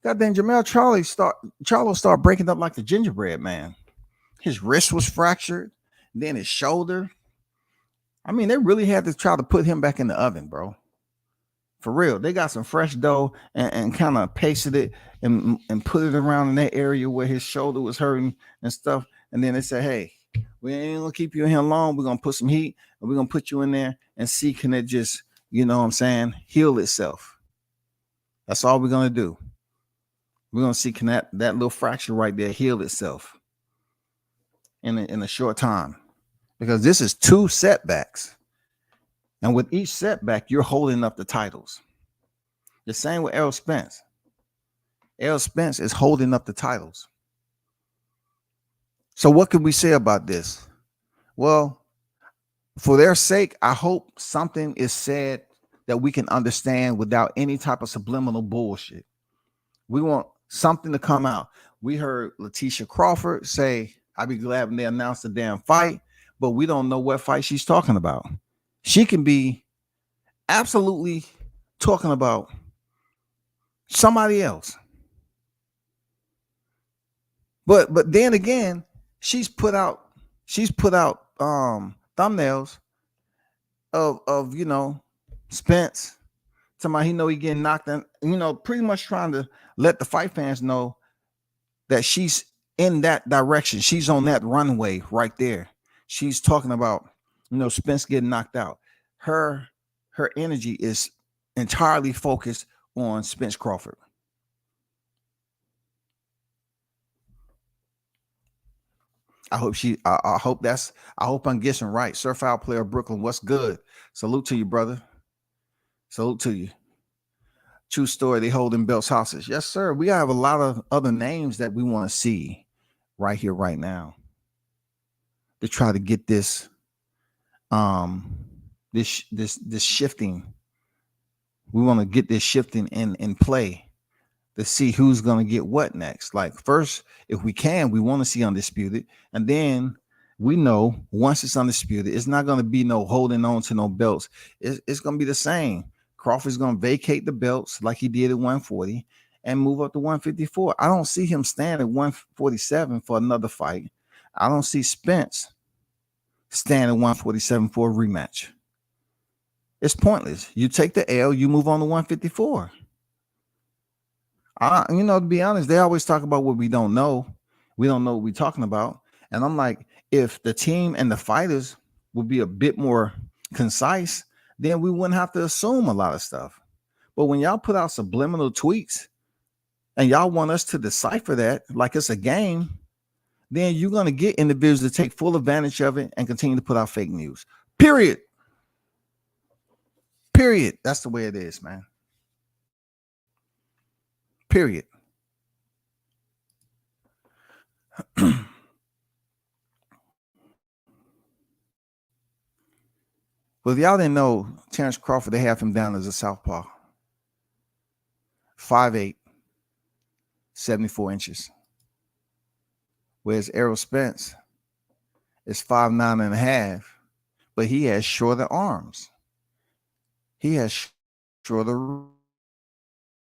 S2: Goddamn, Charlo start breaking up like the gingerbread man. His wrist was fractured, then his shoulder. I mean, they really had to try to put him back in the oven, bro. For real. They got some fresh dough and kind of pasted it and put it around in that area where his shoulder was hurting and stuff. And then they said, hey, we ain't gonna keep you in here long. We're gonna put some heat and we're gonna put you in there and see can it just, you know what I'm saying, heal itself. That's all we're gonna do. We're gonna see can that little fracture right there heal itself in a short time. Because this is 2 setbacks. And with each setback, you're holding up the titles. The same with Errol Spence. Errol Spence is holding up the titles. So what can we say about this? Well, for their sake, I hope something is said that we can understand without any type of subliminal bullshit. We want something to come out. We heard Letitia Crawford say, I'd be glad when they announce the damn fight, but we don't know what fight she's talking about. She can be absolutely talking about somebody else. But then again, she's put out thumbnails of you know, Spence. Somebody he know he getting knocked in, you know, pretty much trying to let the fight fans know that she's in that direction. She's on that runway right there. She's talking about, you know, Spence getting knocked out. Her energy is entirely focused on Spence Crawford. I hope I'm guessing right. Surfout player Brooklyn, what's good? Salute to you, brother. Salute to you. True story, they holding belts hostage. Yes, sir. We have a lot of other names that we want to see right here, right now, to try to get this this shifting. We want to get this shifting in play to see who's going to get what next. Like first, if we can, we want to see Undisputed, and then we know once it's Undisputed, it's not going to be no holding on to no belts. It's going to be the same. Crawford's going to vacate the belts like he did at 140 and move up to 154. I don't see him stand at 147 for another fight. I don't see Spence stand at 147 for a rematch. It's pointless. You take the L, you move on to 154. You know, to be honest, they always talk about what we don't know. We don't know what we're talking about. And I'm like, if the team and the fighters would be a bit more concise, then we wouldn't have to assume a lot of stuff. But when y'all put out subliminal tweets and y'all want us to decipher that like it's a game, then you're going to get individuals to take full advantage of it and continue to put out fake news. Period. Period. That's the way it is, man. Period. Well, if y'all didn't know, Terrence Crawford, they have him down as a southpaw. 5'8", 74 inches. Whereas Errol Spence is 5'9" and a half, but he has shorter arms. He has shorter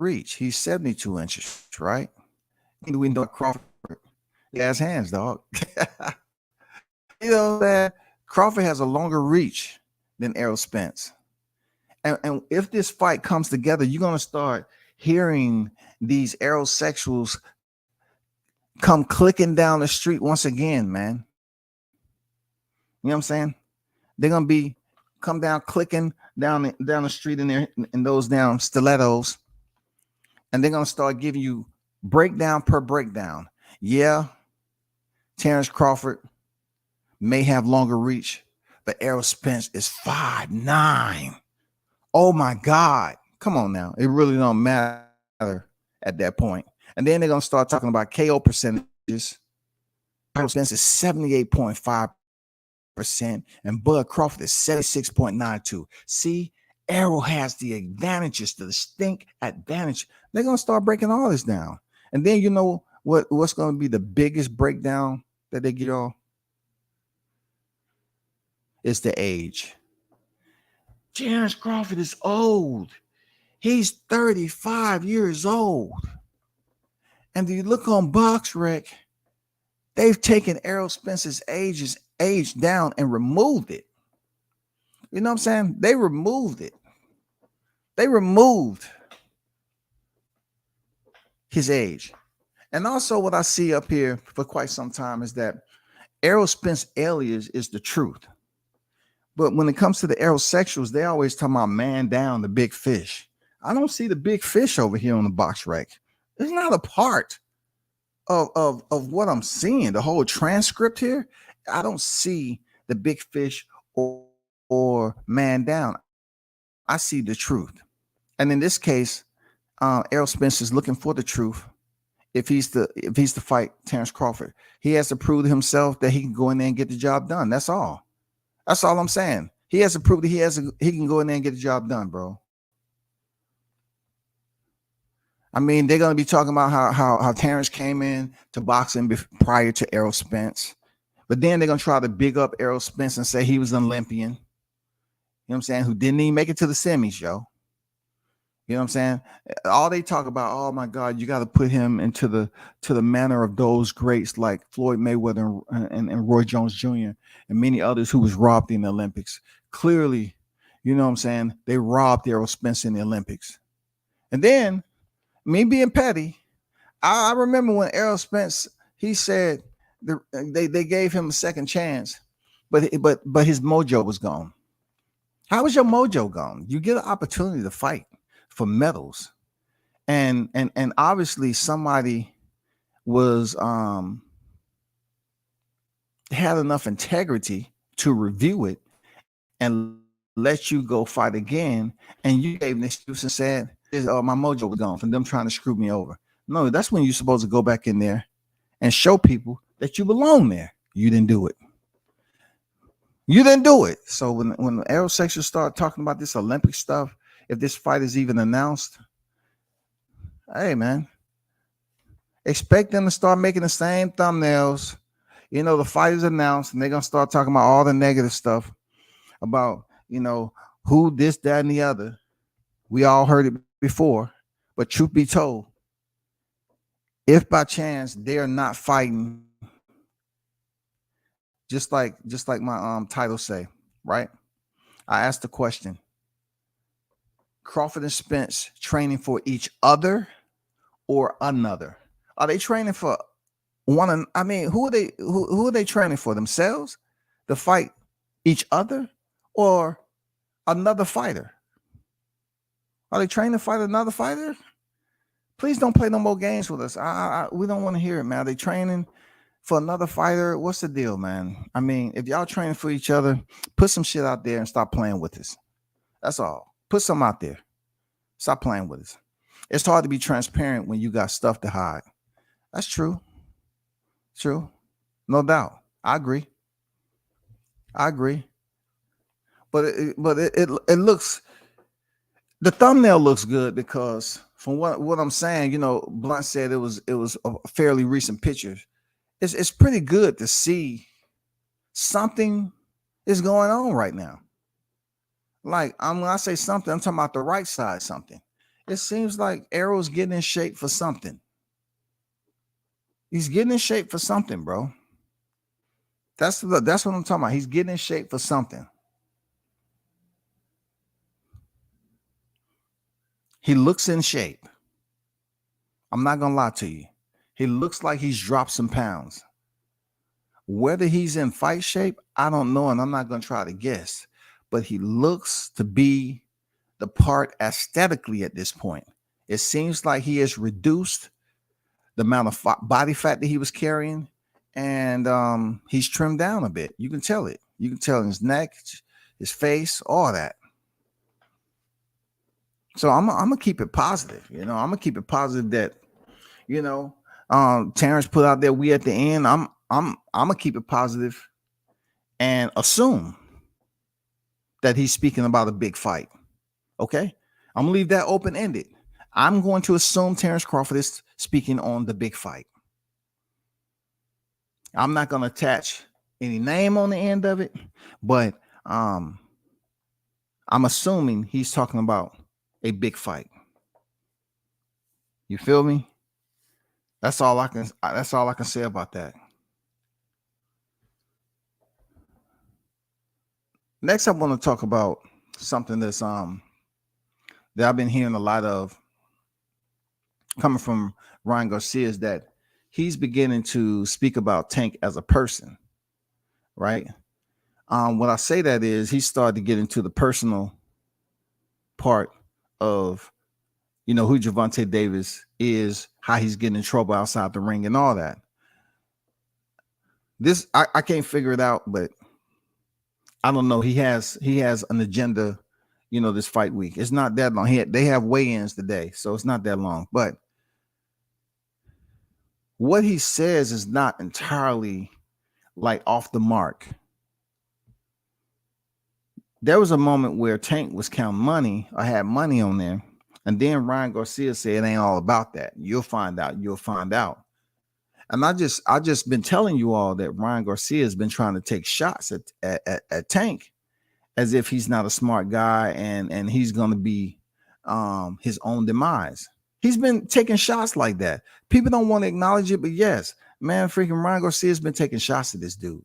S2: reach. He's 72 inches, right? We know Crawford. He has hands, dog. You know that Crawford has a longer reach than Errol Spence. And if this fight comes together, you're going to start hearing these aerosexuals come clicking down the street once again, man. You know what I'm saying? They're going to be come down clicking down the street in those down stilettos. And they're going to start giving you breakdown per breakdown. Yeah, Terrence Crawford may have longer reach, but Errol Spence is 5'9". Oh my God. Come on now. It really don't matter at that point. And then they're going to start talking about KO percentages. Errol Spence is 78.5% and Bud Crawford is 76.92. See, Errol has the advantages, the distinct advantage. They're going to start breaking all this down. And then you know what's going to be the biggest breakdown that they get all? It's the age. Terrence Crawford is old. He's 35 years old. And if you look on BoxRec, they've taken Errol Spence's age down and removed it. You know what I'm saying? They removed it. They removed his age. And also what I see up here for quite some time is that Errol Spence alias is the truth. But when it comes to the aerosexuals, they always talk about man down, the big fish. I don't see the big fish over here on the BoxRec. It's not a part of what I'm seeing. The whole transcript here, I don't see the big fish or man down. I see the truth. And in this case, Errol Spence is looking for the truth. If he's to fight Terrence Crawford, he has to prove to himself that he can go in there and get the job done. That's all. That's all I'm saying. He has to prove that he can go in there and get the job done, bro. I mean, they're gonna be talking about how Terrence came in to boxing prior to Errol Spence, but then they're gonna try to big up Errol Spence and say he was an Olympian. You know what I'm saying? Who didn't even make it to the semis, yo. You know what I'm saying? All they talk about, oh my God, you got to put him into the manner of those greats like Floyd Mayweather and Roy Jones Jr. and many others who was robbed in the Olympics. Clearly, you know what I'm saying? They robbed Errol Spence in the Olympics. And then, me being petty, I remember when Errol Spence, he said they gave him a second chance, but his mojo was gone. How was your mojo gone? You get an opportunity to fight for medals, and obviously somebody was had enough integrity to review it and let you go fight again, and you gave an excuse and said, my mojo was gone from them trying to screw me over. No, that's when you're supposed to go back in there and show people that you belong there. You didn't do it. You didn't do it. So when the aerosexuals start talking about this Olympic stuff, if this fight is even announced, hey man, expect them to start making the same thumbnails. You know, the fight is announced and they're gonna start talking about all the negative stuff about, you know, who this, that, and the other. We all heard it before, but truth be told, if by chance they're not fighting, just like my title say, right? I asked the question: Crawford and Spence training for each other or another? Are they training for one? I mean, who are they training for? Themselves to fight each other or another fighter? Are they training to fight another fighter? Please don't play no more games with us. We don't want to hear it, man. Are they training for another fighter? What's the deal, man? I mean, if y'all training for each other, put some shit out there and stop playing with us. That's all. Put some out there. Stop playing with us. It's hard to be transparent when you got stuff to hide. That's true. True. No doubt. I agree. But it looks, the thumbnail looks good because from what I'm saying, you know, Blunt said it was a fairly recent picture. It's pretty good to see something is going on right now. Like, when I say something, I'm talking about the right side something. It seems like Errol's getting in shape for something. He's getting in shape for something, bro. That's what I'm talking about. He's getting in shape for something. He looks in shape. I'm not going to lie to you. He looks like he's dropped some pounds. Whether he's in fight shape, I don't know, and I'm not going to try to guess. But he looks to be the part aesthetically at this point. It seems like he has reduced the amount of body fat that he was carrying, and he's trimmed down a bit. You can tell it. You can tell in his neck, his face, all that. So I'm gonna keep it positive. You know, I'm gonna keep it positive that, you know, Terrence put out there, we at the end. I'm gonna keep it positive and assume that he's speaking about a big fight. Okay, I'm gonna leave that open-ended. I'm going to assume Terrence Crawford is speaking on the big fight. I'm not gonna attach any name on the end of it, but I'm assuming he's talking about a big fight. You feel me? That's all I can say about that. Next, I want to talk about something that I've been hearing a lot of coming from Ryan Garcia, is that he's beginning to speak about Tank as a person, right? When I say that is he started to get into the personal part of, who Gervonta Davis is, how he's getting in trouble outside the ring and all that. This, I can't figure it out, but I don't know. He has an agenda, this fight week. It's not that long. They have weigh-ins today, so it's not that long. But what he says is not entirely like off the mark. There was a moment where Tank was counting money. I had money on there. And then Ryan Garcia said, it ain't all about that. You'll find out. You'll find out. And I just been telling you all that Ryan Garcia has been trying to take shots at Tank as if he's not a smart guy and he's going to be his own demise. He's been taking shots like that. People don't want to acknowledge it, but yes, man, freaking Ryan Garcia has been taking shots at this dude.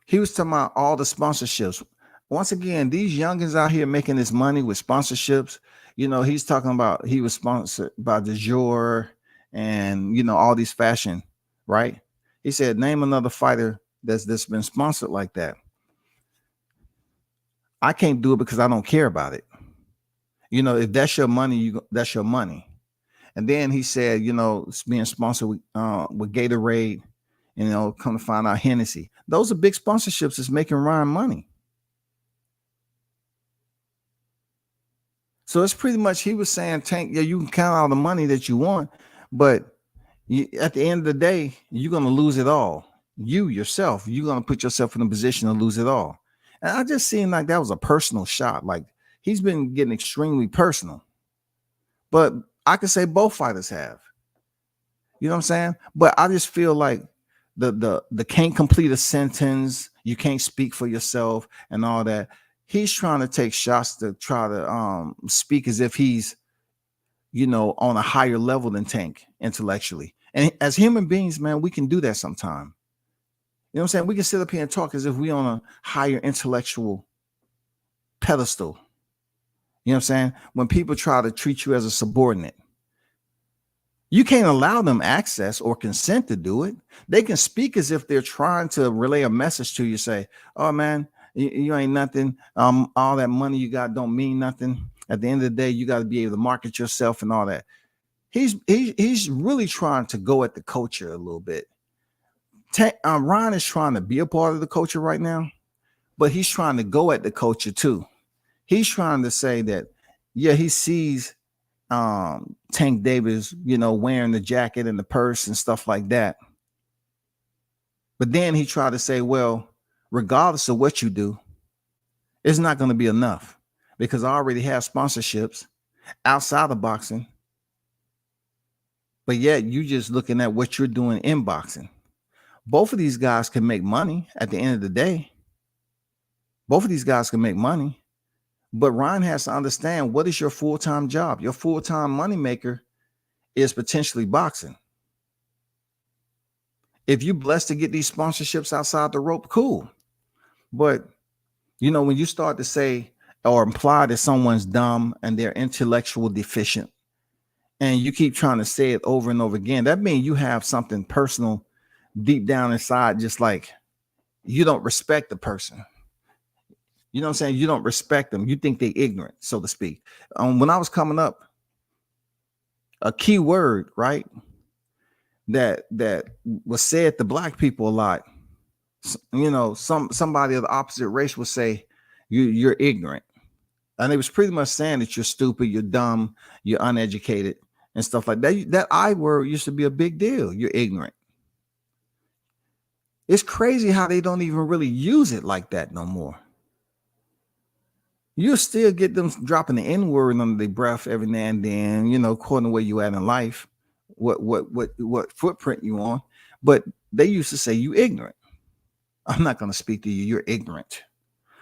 S2: He was talking about all the sponsorships. Once again, these youngins out here making this money with sponsorships. He's talking about he was sponsored by De Jour and, all these fashion, right? He said, name another fighter that's been sponsored like that. I can't do it because I don't care about it. If that's your money, that's your money. And then he said, it's being sponsored with Gatorade, come to find out Hennessy. Those are big sponsorships that's making Ryan money. So it's pretty much, he was saying, Tank, yeah, you can count all the money that you want, but at the end of the day, you're going to lose it all. You're going to put yourself in a position to lose it all. And I just seen like that was a personal shot. Like he's been getting extremely personal. But I could say both fighters have. You know what I'm saying? But I just feel like the can't complete a sentence, you can't speak for yourself and all that. He's trying to take shots to try to speak as if he's, on a higher level than Tank intellectually. And as human beings, man, we can do that sometime. You know what I'm saying? We can sit up here and talk as if we're on a higher intellectual pedestal. You know what I'm saying? When people try to treat you as a subordinate, you can't allow them access or consent to do it. They can speak as if they're trying to relay a message to you, say, oh man, you ain't nothing. All that money you got don't mean nothing. At the end of the day, you got to be able to market yourself and all that. He's really trying to go at the culture a little bit. Ryan is trying to be a part of the culture right now, but he's trying to go at the culture too. He's trying to say that, yeah, he sees Tank Davis, wearing the jacket and the purse and stuff like that. But then he tried to say, well, regardless of what you do, it's not going to be enough because I already have sponsorships outside of boxing. But yet you just looking at what you're doing in boxing. Both of these guys can make money at the end of the day. Both of these guys can make money. But Ryan has to understand, what is your full-time job? Your full-time moneymaker is potentially boxing. If you're blessed to get these sponsorships outside the rope, cool. But, when you start to say or imply that someone's dumb and they're intellectual deficient, and you keep trying to say it over and over again, that means you have something personal deep down inside, just like you don't respect the person. You know what I'm saying? You don't respect them. You think they're ignorant, so to speak. When I was coming up, a key word, right, that was said to black people a lot, somebody of the opposite race would say, you're ignorant. And it was pretty much saying that you're stupid, you're dumb, you're uneducated and stuff like that. That I word used to be a big deal. You're ignorant. It's crazy how they don't even really use it like that no more. You still get them dropping the N-word under their breath every now and then, according to where you at in life, what footprint you on. But they used to say you ignorant. I'm not going to speak to you. You're ignorant.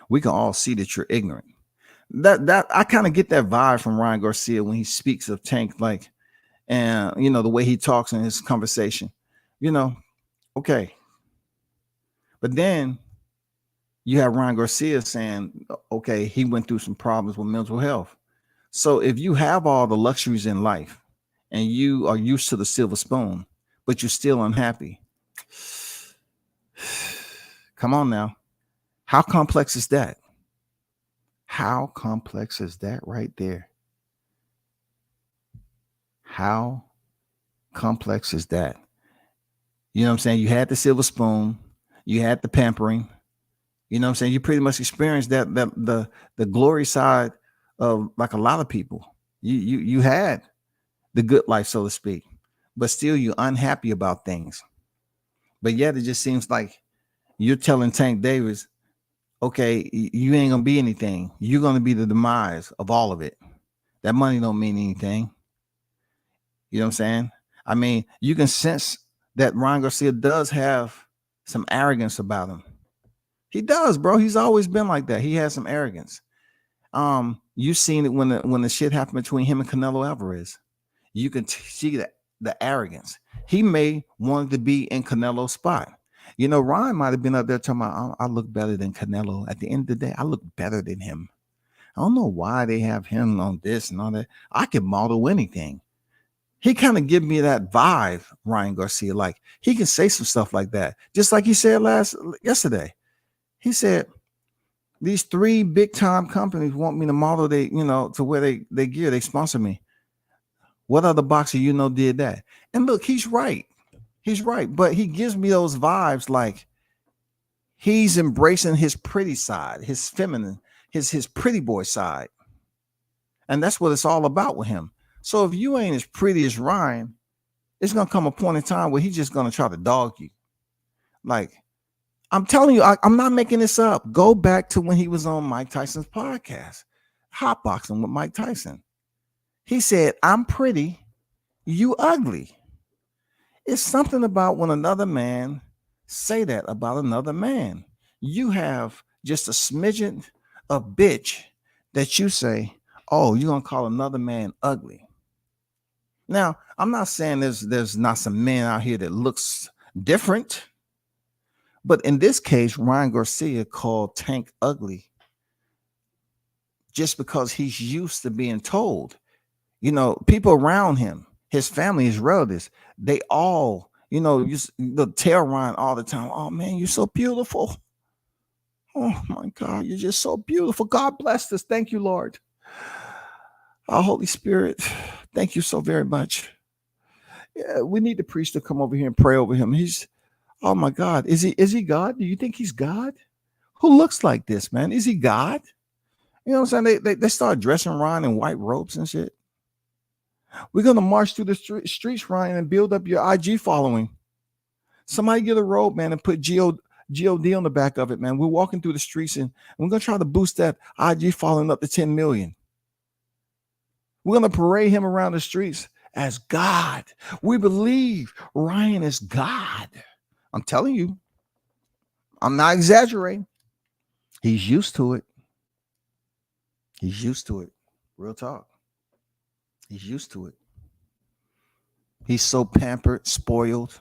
S2: We can all see that you're ignorant. That I kind of get that vibe from Ryan Garcia when he speaks of Tank, like, and the way he talks in his conversation, okay. But then you have Ryan Garcia saying, okay, he went through some problems with mental health. So if you have all the luxuries in life and you are used to the silver spoon, but you're still unhappy, come on now. How complex is that? How complex is that right there? How complex is that? You know what I'm saying? You had the silver spoon, you had the pampering. You know what I'm saying? You pretty much experienced that the glory side of, like, a lot of people. You had the good life, so to speak, but still you're unhappy about things. But yet it just seems like you're telling Tank Davis, okay, you ain't gonna be anything. You're gonna be the demise of all of it. That money don't mean anything. You know what I'm saying? I mean, you can sense that Ron Garcia does have some arrogance about him. He does, bro. He's always been like that. He has some arrogance. You've seen it when the shit happened between him and Canelo Alvarez. You can see the arrogance. He may want to be in Canelo's spot. Ryan might have been up there talking about, I look better than Canelo. At the end of the day, I look better than him. I don't know why they have him on this and all that. I can model anything. He kind of give me that vibe, Ryan Garcia. Like, he can say some stuff like that. Just like he said yesterday. He said, these 3 big time companies want me to model to where they sponsor me. What other boxer did that? And look, he's right. He's right. But he gives me those vibes like he's embracing his pretty side, his feminine, his pretty boy side. And that's what it's all about with him. So if you ain't as pretty as Ryan, it's going to come a point in time where he's just going to try to dog you. Like, I'm telling you, I'm not making this up. Go back to when he was on Mike Tyson's podcast, Hot Boxing with Mike Tyson. He said, I'm pretty, you ugly. It's something about when another man say that about another man. You have just a smidgen of bitch that you say, oh, you're going to call another man ugly. Now, I'm not saying there's not some men out here that looks different. But in this case, Ryan Garcia called Tank ugly just because he's used to being told. People around him, his family, his relatives, they all, they'll tell Ryan all the time, oh, man, you're so beautiful. Oh, my God, you're just so beautiful. God bless us. Thank you, Lord. Our Holy Spirit, thank you so very much. Yeah, we need the priest to come over here and pray over him. Oh my God. Is he God? Do you think he's God? Who looks like this, man? Is he God? You know what I'm saying? They start dressing Ryan in white robes and shit. We're going to march through the streets, Ryan, and build up your IG following. Somebody get a robe, man, and put G-O-D on the back of it, man. We're walking through the streets and we're going to try to boost that IG following up to 10 million. We're going to parade him around the streets as God. We believe Ryan is God. I'm telling you, I'm not exaggerating. He's used to it. He's used to it. Real talk. He's used to it. He's so pampered, spoiled.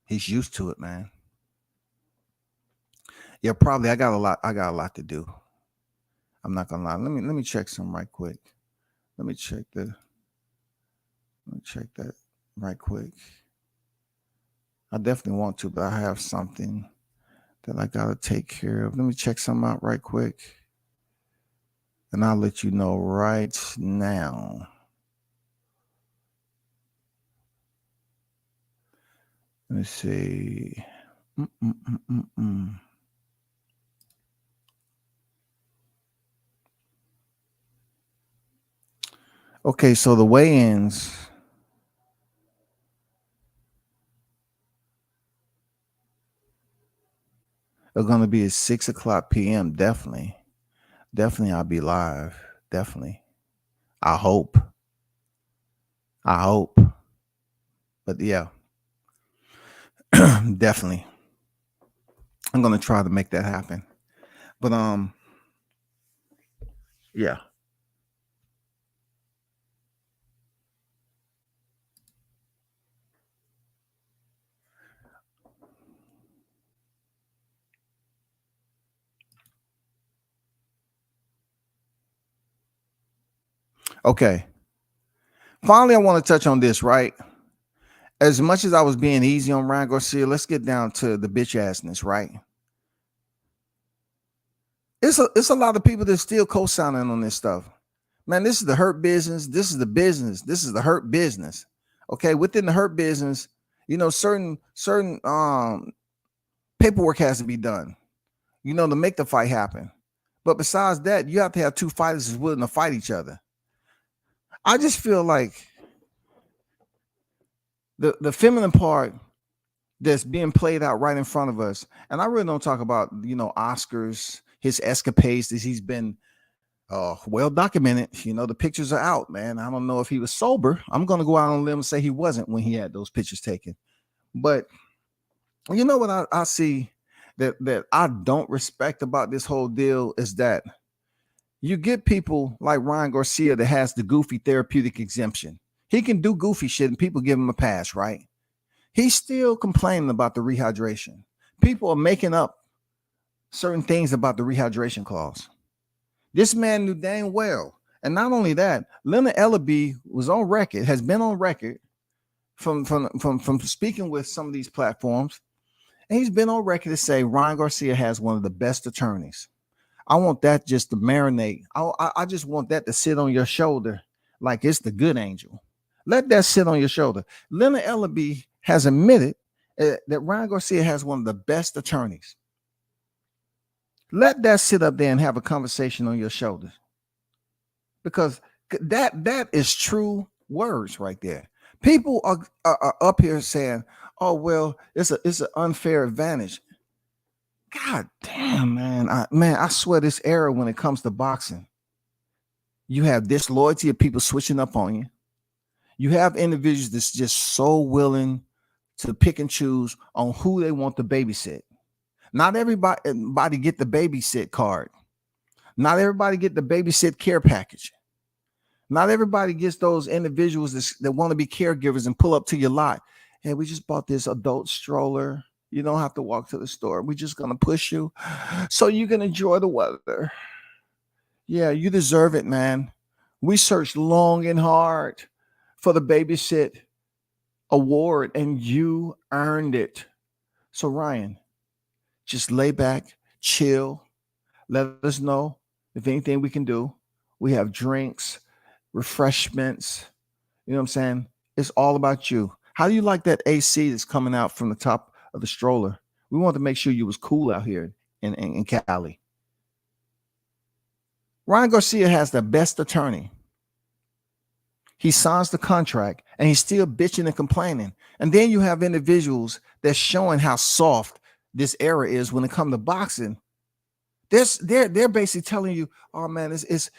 S2: He's used to it, man. Yeah, probably. I got a lot to do. I'm not gonna lie. Let me check some right quick. Let me check that right quick. I definitely want to, but I have something that I gotta take care of. Let me check something out right quick. And I'll let you know right now. Let me see. Okay, so the weigh-ins are going to be at 6:00 p.m. Definitely I'll be live. Definitely. I hope. But yeah, definitely. I'm gonna try to make that happen. But yeah. Okay. Finally, I want to touch on this, right? As much as I was being easy on Ryan Garcia, let's get down to the bitch assness, right? It's a lot of people that still co-signing on this stuff. Man, this is the hurt business. This is the business. This is the hurt business. Okay, within the hurt business, certain paperwork has to be done, to make the fight happen. But besides that, you have to have two fighters who's willing to fight each other. I just feel like the feminine part that's being played out right in front of us. And I really don't talk about, Oscars, his escapades that he's been well documented. The pictures are out, man. I don't know if he was sober. I'm going to go out on a limb and say he wasn't when he had those pictures taken. But you know what I see that I don't respect about this whole deal is that you get people like Ryan Garcia that has the goofy therapeutic exemption. He can do goofy shit and people give him a pass, right? He's still complaining about the rehydration. People are making up certain things about the rehydration clause. This man knew dang well. And not only that, Leonard Ellaby has been on record from speaking with some of these platforms. And he's been on record to say Ryan Garcia has one of the best attorneys. I want that just to marinate. I just want that to sit on your shoulder like it's the good angel. Let that sit on your shoulder. Leonard Ellaby has admitted that Ryan Garcia has one of the best attorneys. Let that sit up there and have a conversation on your shoulders, because that is true words right there. People are up here saying, "Oh well, it's an unfair advantage." God damn, man, I swear this era when it comes to boxing, you have disloyalty of people switching up on you. You have individuals that's just so willing to pick and choose on who they want to babysit. Not everybody get the babysit card. Not everybody get the babysit care package. Not everybody gets those individuals that want to be caregivers and pull up to your lot. Hey, we just bought this adult stroller. You don't have to walk to the store. We're just going to push you so you can enjoy the weather. Yeah, you deserve it, man. We searched long and hard for the babysit award, and you earned it. So, Ryan, just lay back, chill. Let us know if anything we can do. We have drinks, refreshments. You know what I'm saying? It's all about you. How do you like that AC that's coming out from the top of the stroller? We want to make sure you was cool out here in Cali. Ryan Garcia has the best attorney. He signs the contract and he's still bitching and complaining. And then you have individuals that's showing how soft this era is when it comes to boxing. They're basically telling you, oh man, it's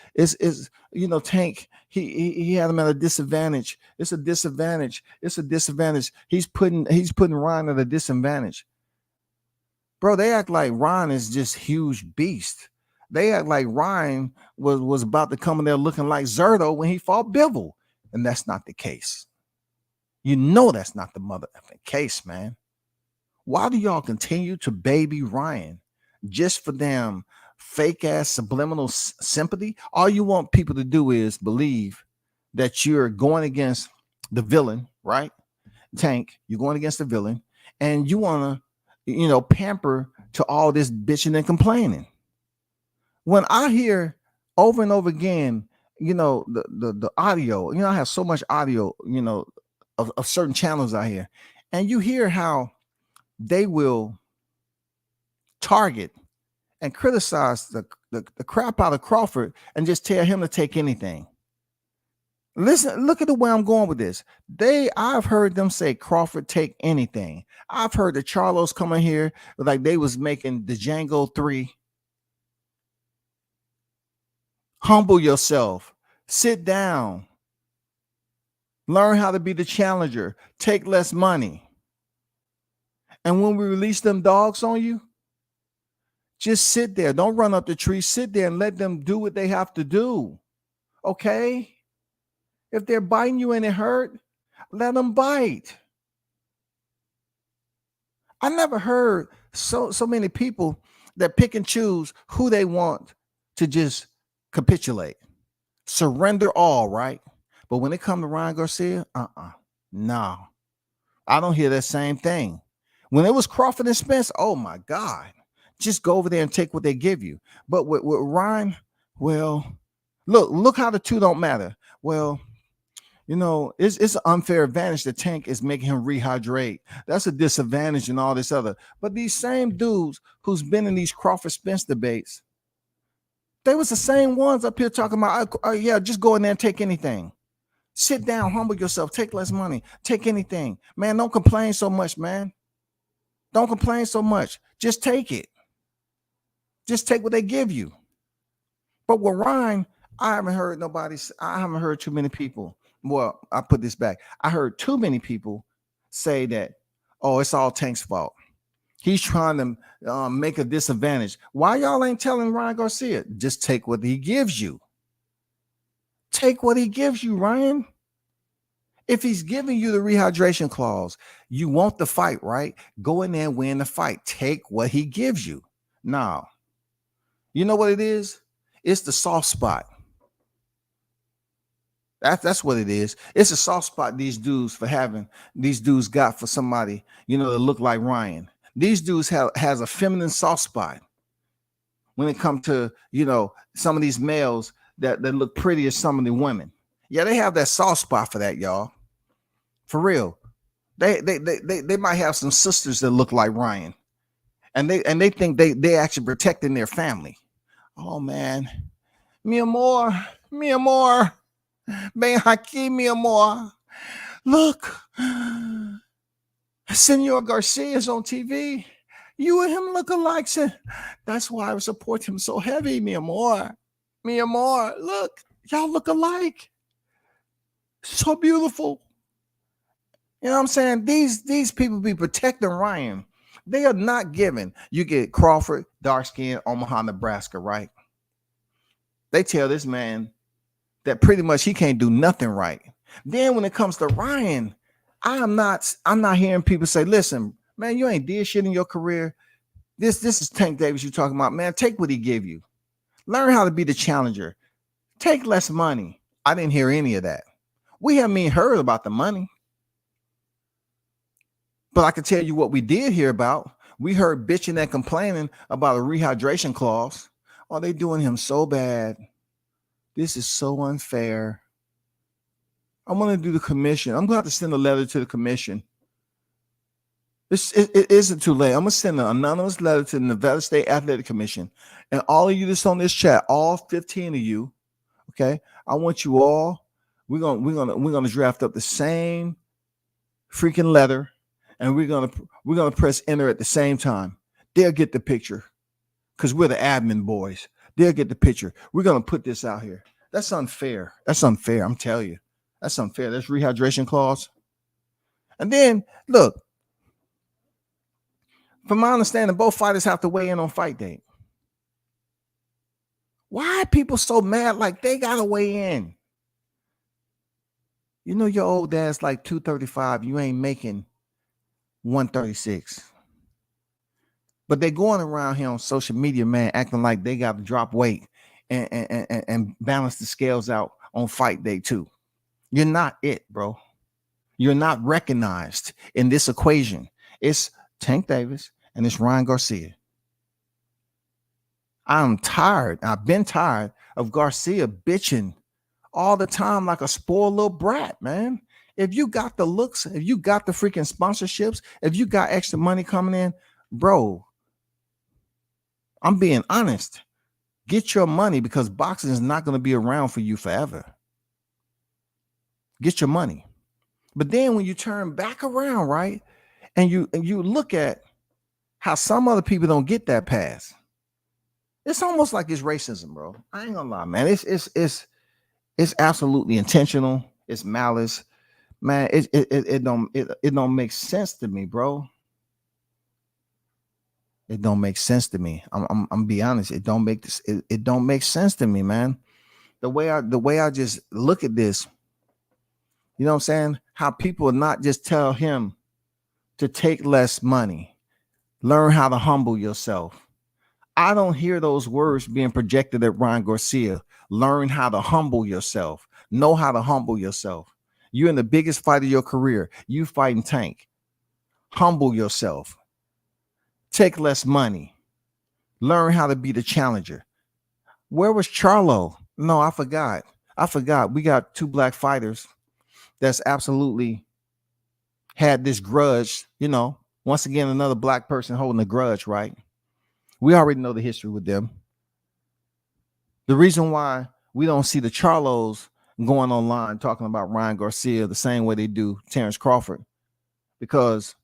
S2: Tank, he had him at a disadvantage. It's a disadvantage. It's a disadvantage. He's putting Ryan at a disadvantage. Bro, they act like Ryan is just huge beast. They act like Ryan was about to come in there looking like Zerto when he fought Bivol. And that's not the case. That's not the mother effing case, man. Why do y'all continue to baby Ryan just for damn fake ass subliminal sympathy? All you want people to do is believe that you're going against the villain, right? Tank, you're going against the villain, and you want to, pamper to all this bitching and complaining. When I hear over and over again, the audio, I have so much audio, of certain channels out here, and you hear how they will target and criticize the crap out of Crawford and just tell him to take anything. Listen, look at the way I'm going with this. I've heard them say Crawford take anything. I've heard the Charlos come in here like they was making the Django 3. Humble yourself. Sit down. Learn how to be the challenger. Take less money. And when we release them dogs on you, Just sit there. Don't run up the tree. Sit there and let them do what they have to do. Okay? If they're biting you and it hurt, let them bite. I never heard so many people that pick and choose who they want to just capitulate, surrender all, right? But when it comes to Ryan Garcia, no, I don't hear that same thing. When it was Crawford and Spence, oh my God, just go over there and take what they give you. But with Ryan, well, look how the two don't matter. Well, it's an unfair advantage that Tank is making him rehydrate. That's a disadvantage and all this other. But these same dudes who's been in these Crawford Spence debates, they was the same ones up here talking about, yeah, just go in there and take anything. Sit down, humble yourself, take less money, take anything. Man, don't complain so much, man. Don't complain so much. Just take it. Just take what they give you. But with Ryan, I haven't heard too many people. Well, I put this back. I heard too many people say that, oh, it's all Tank's fault. He's trying to make a disadvantage. Why y'all ain't telling Ryan Garcia? Just take what he gives you. Take what he gives you, Ryan. If he's giving you the rehydration clause, you want the fight, right? Go in there and win the fight. Take what he gives you. Now, you know what it is? It's the soft spot. That's what it is. It's a soft spot these dudes got for somebody, that look like Ryan. These dudes has a feminine soft spot when it comes to, some of these males that look pretty as some of the women. Yeah, they have that soft spot for that, y'all. For real. They might have some sisters that look like Ryan. And they think they actually protecting their family. Oh man. Mi amor. Ven aquí, mi amor. Look. Senor Garcia's on TV. You and him look alike. That's why I support him so heavy, mi amor. Mi amor. Look, y'all look alike. So beautiful. You know what I'm saying? These people be protecting Ryan. They are not giving. You get Crawford, dark skin, Omaha, Nebraska, right? They tell this man that pretty much he can't do nothing right. Then when it comes to Ryan, I'm not hearing people say, listen, man, you ain't did shit in your career. This is Tank Davis you talking about, man. Take what he give you. Learn how to be the challenger. Take less money. I didn't hear any of that. We haven't even heard about the money. But I can tell you what we did hear about. We heard bitching and complaining about a rehydration clause. Oh, they doing him so bad. This is so unfair. I'm going to do the commission. I'm going to have to send a letter to the commission. It isn't too late. I'm going to send an anonymous letter to the Nevada State Athletic Commission. And all of you that's on this chat, all 15 of you, okay? I want you all, we're gonna draft up the same freaking letter, and we're gonna press enter at the same time. They'll get the picture because we're the admin boys. They'll get the picture. We're gonna put this out here. That's unfair. That's unfair. I'm telling you, that's unfair. That's rehydration clause. And then look, from my understanding, both fighters have to weigh in on fight date. Why are people so mad like they gotta weigh in? You know your old dad's like 235. You ain't making 136. But they're going around here on social media, man, acting like they got to drop weight and balance the scales out on fight day too. You're not it, bro. You're not recognized in this equation. It's Tank Davis and it's Ryan Garcia. I'm tired. I've been tired of Garcia bitching all the time like a spoiled little brat, man. If you got the looks, if you got the freaking sponsorships, if you got extra money coming in, bro, I'm being honest. Get your money because boxing is not going to be around for you forever. Get your money. But then when you turn back around, right, and you look at how some other people don't get that pass, it's almost like it's racism, bro. I ain't gonna lie, man. It's absolutely intentional. It's malice, man. It don't make sense to me, bro. It don't make sense to me. I'm be honest. It don't make this. It don't make sense to me, man. The way I just look at this, you know what I'm saying? How people not just tell him to take less money, learn how to humble yourself. I don't hear those words being projected at Ryan Garcia. Learn how to humble yourself. Know how to humble yourself. You're in the biggest fight of your career. You fighting Tank. Humble yourself. Take less money. Learn how to be the challenger. Where was Charlo? No, I forgot. We got two black fighters that's absolutely had this grudge. Once again, another black person holding a grudge, right? We already know the history with them. The reason why we don't see the Charlos going online talking about Ryan Garcia the same way they do Terrence Crawford, because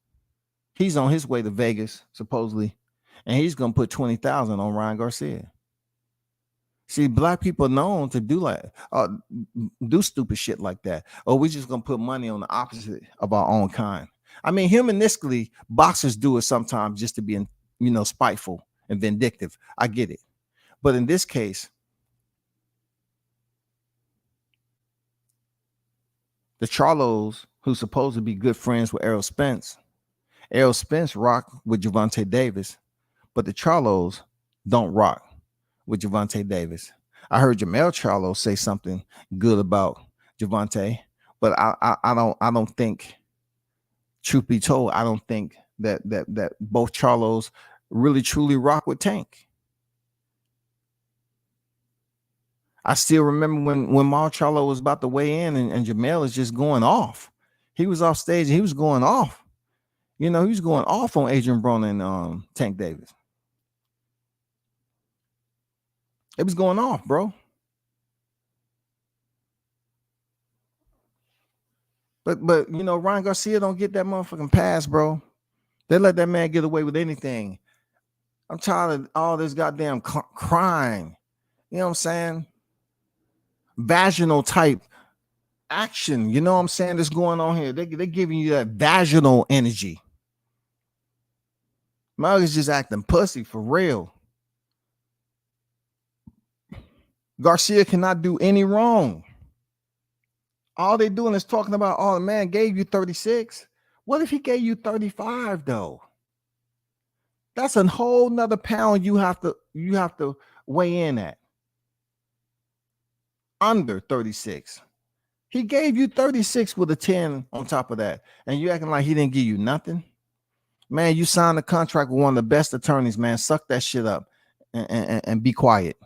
S2: he's on his way to Vegas, supposedly, and he's going to put 20,000 on Ryan Garcia. See, black people are known to do stupid shit like that. Or we just going to put money on the opposite of our own kind. I mean, humanistically, boxers do it sometimes just to be, spiteful and vindictive. I get it. But in this case, the Charlos, who's supposed to be good friends with Errol Spence rock with Gervonta Davis, but the Charlos don't rock with Gervonta Davis. I heard Jamel Charlo say something good about Gervonta, but I don't think, truth be told, I don't think that both Charlos really truly rock with Tank. I still remember when Mar Charlo was about to weigh in and Jamel is just going off. He was off stage and he was going off. He was going off on Adrian Broner and Tank Davis. It was going off, bro. But Ryan Garcia don't get that motherfucking pass, bro. They let that man get away with anything. I'm tired of all this goddamn crime. You know what I'm saying? Vaginal type action. You know what I'm saying? That's going on here. They're giving you that vaginal energy. Mug is just acting pussy for real. Garcia cannot do any wrong. All they're doing is talking about, oh, the man gave you 36. What if he gave you 35 though? That's a whole nother pound you have to weigh in at. Under 36. He gave you 36 with a 10 on top of that. And you acting like he didn't give you nothing? Man, you signed a contract with one of the best attorneys, man. Suck that shit up and be quiet.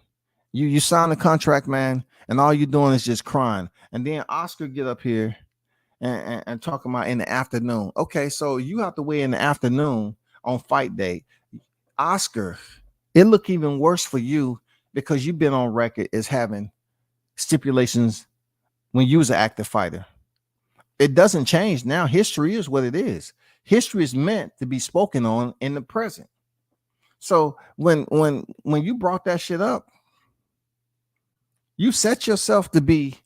S2: You signed a contract, man, and all you're doing is just crying. And then Oscar get up here and talk about in the afternoon. Okay, so you have to weigh in the afternoon on fight day. Oscar, it look even worse for you because you've been on record as having stipulations when you was an active fighter. It doesn't change now. History is what it is. History is meant to be spoken on in the present. So when you brought that shit up, you set yourself to be